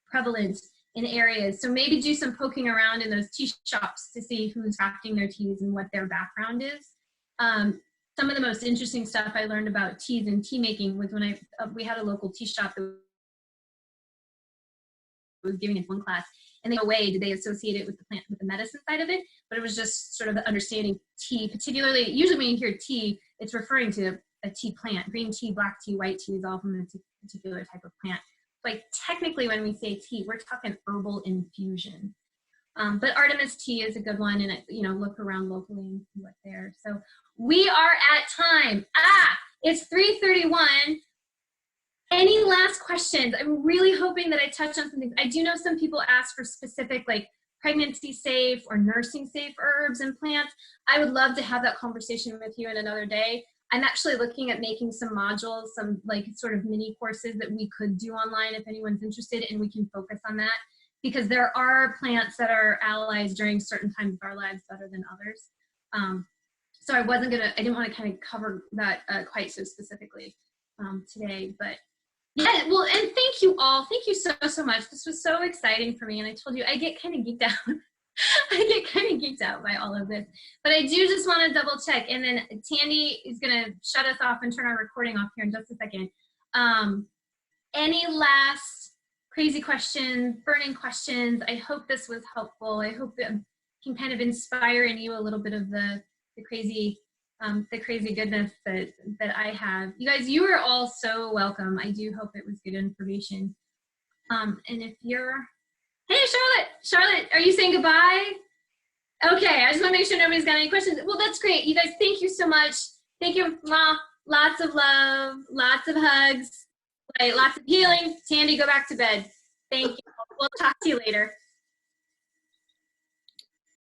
prevalent in areas. So maybe do some poking around in those tea shops to see who's crafting their teas and what their background is. Some of the most interesting stuff I learned about teas and tea making was when we had a local tea shop that was giving it one class, and no way did they associate it with the plant, with the medicine side of it, but it was just sort of the understanding tea, particularly, usually when you hear tea, it's referring to a tea plant. Green tea, black tea, white tea is all from a particular type of plant. Like technically when we say tea, we're talking herbal infusion. But Artemis tea is a good one, and look around locally and see what's there. So we are at time. It's 3:31. Any last questions? I'm really hoping that I touched on something. I do know some people ask for specific like pregnancy safe or nursing safe herbs and plants. I would love to have that conversation with you in another day. I'm actually looking at making some modules, some like sort of mini courses that we could do online if anyone's interested, and we can focus on that, because there are plants that are allies during certain times of our lives better than others. So I didn't want to kind of cover that quite so specifically today, but yeah, well, and thank you all. Thank you so, so much. This was so exciting for me. And I told you, I get kind of geeked out. I get kind of geeked out by all of this. But I do just want to double check. And then Tandy is going to shut us off and turn our recording off here in just a second. Any last crazy questions, burning questions? I hope this was helpful. I hope it can kind of inspire in you a little bit of the crazy goodness that I have. You guys, you are all so welcome. I do hope it was good information. And if you're, hey, Charlotte, are you saying goodbye? Okay, I just want to make sure nobody's got any questions. Well, that's great. You guys, thank you so much. Thank you, Ma. Lots of love, lots of hugs, lots of healing. Tandy, go back to bed. Thank you. We'll talk to you later.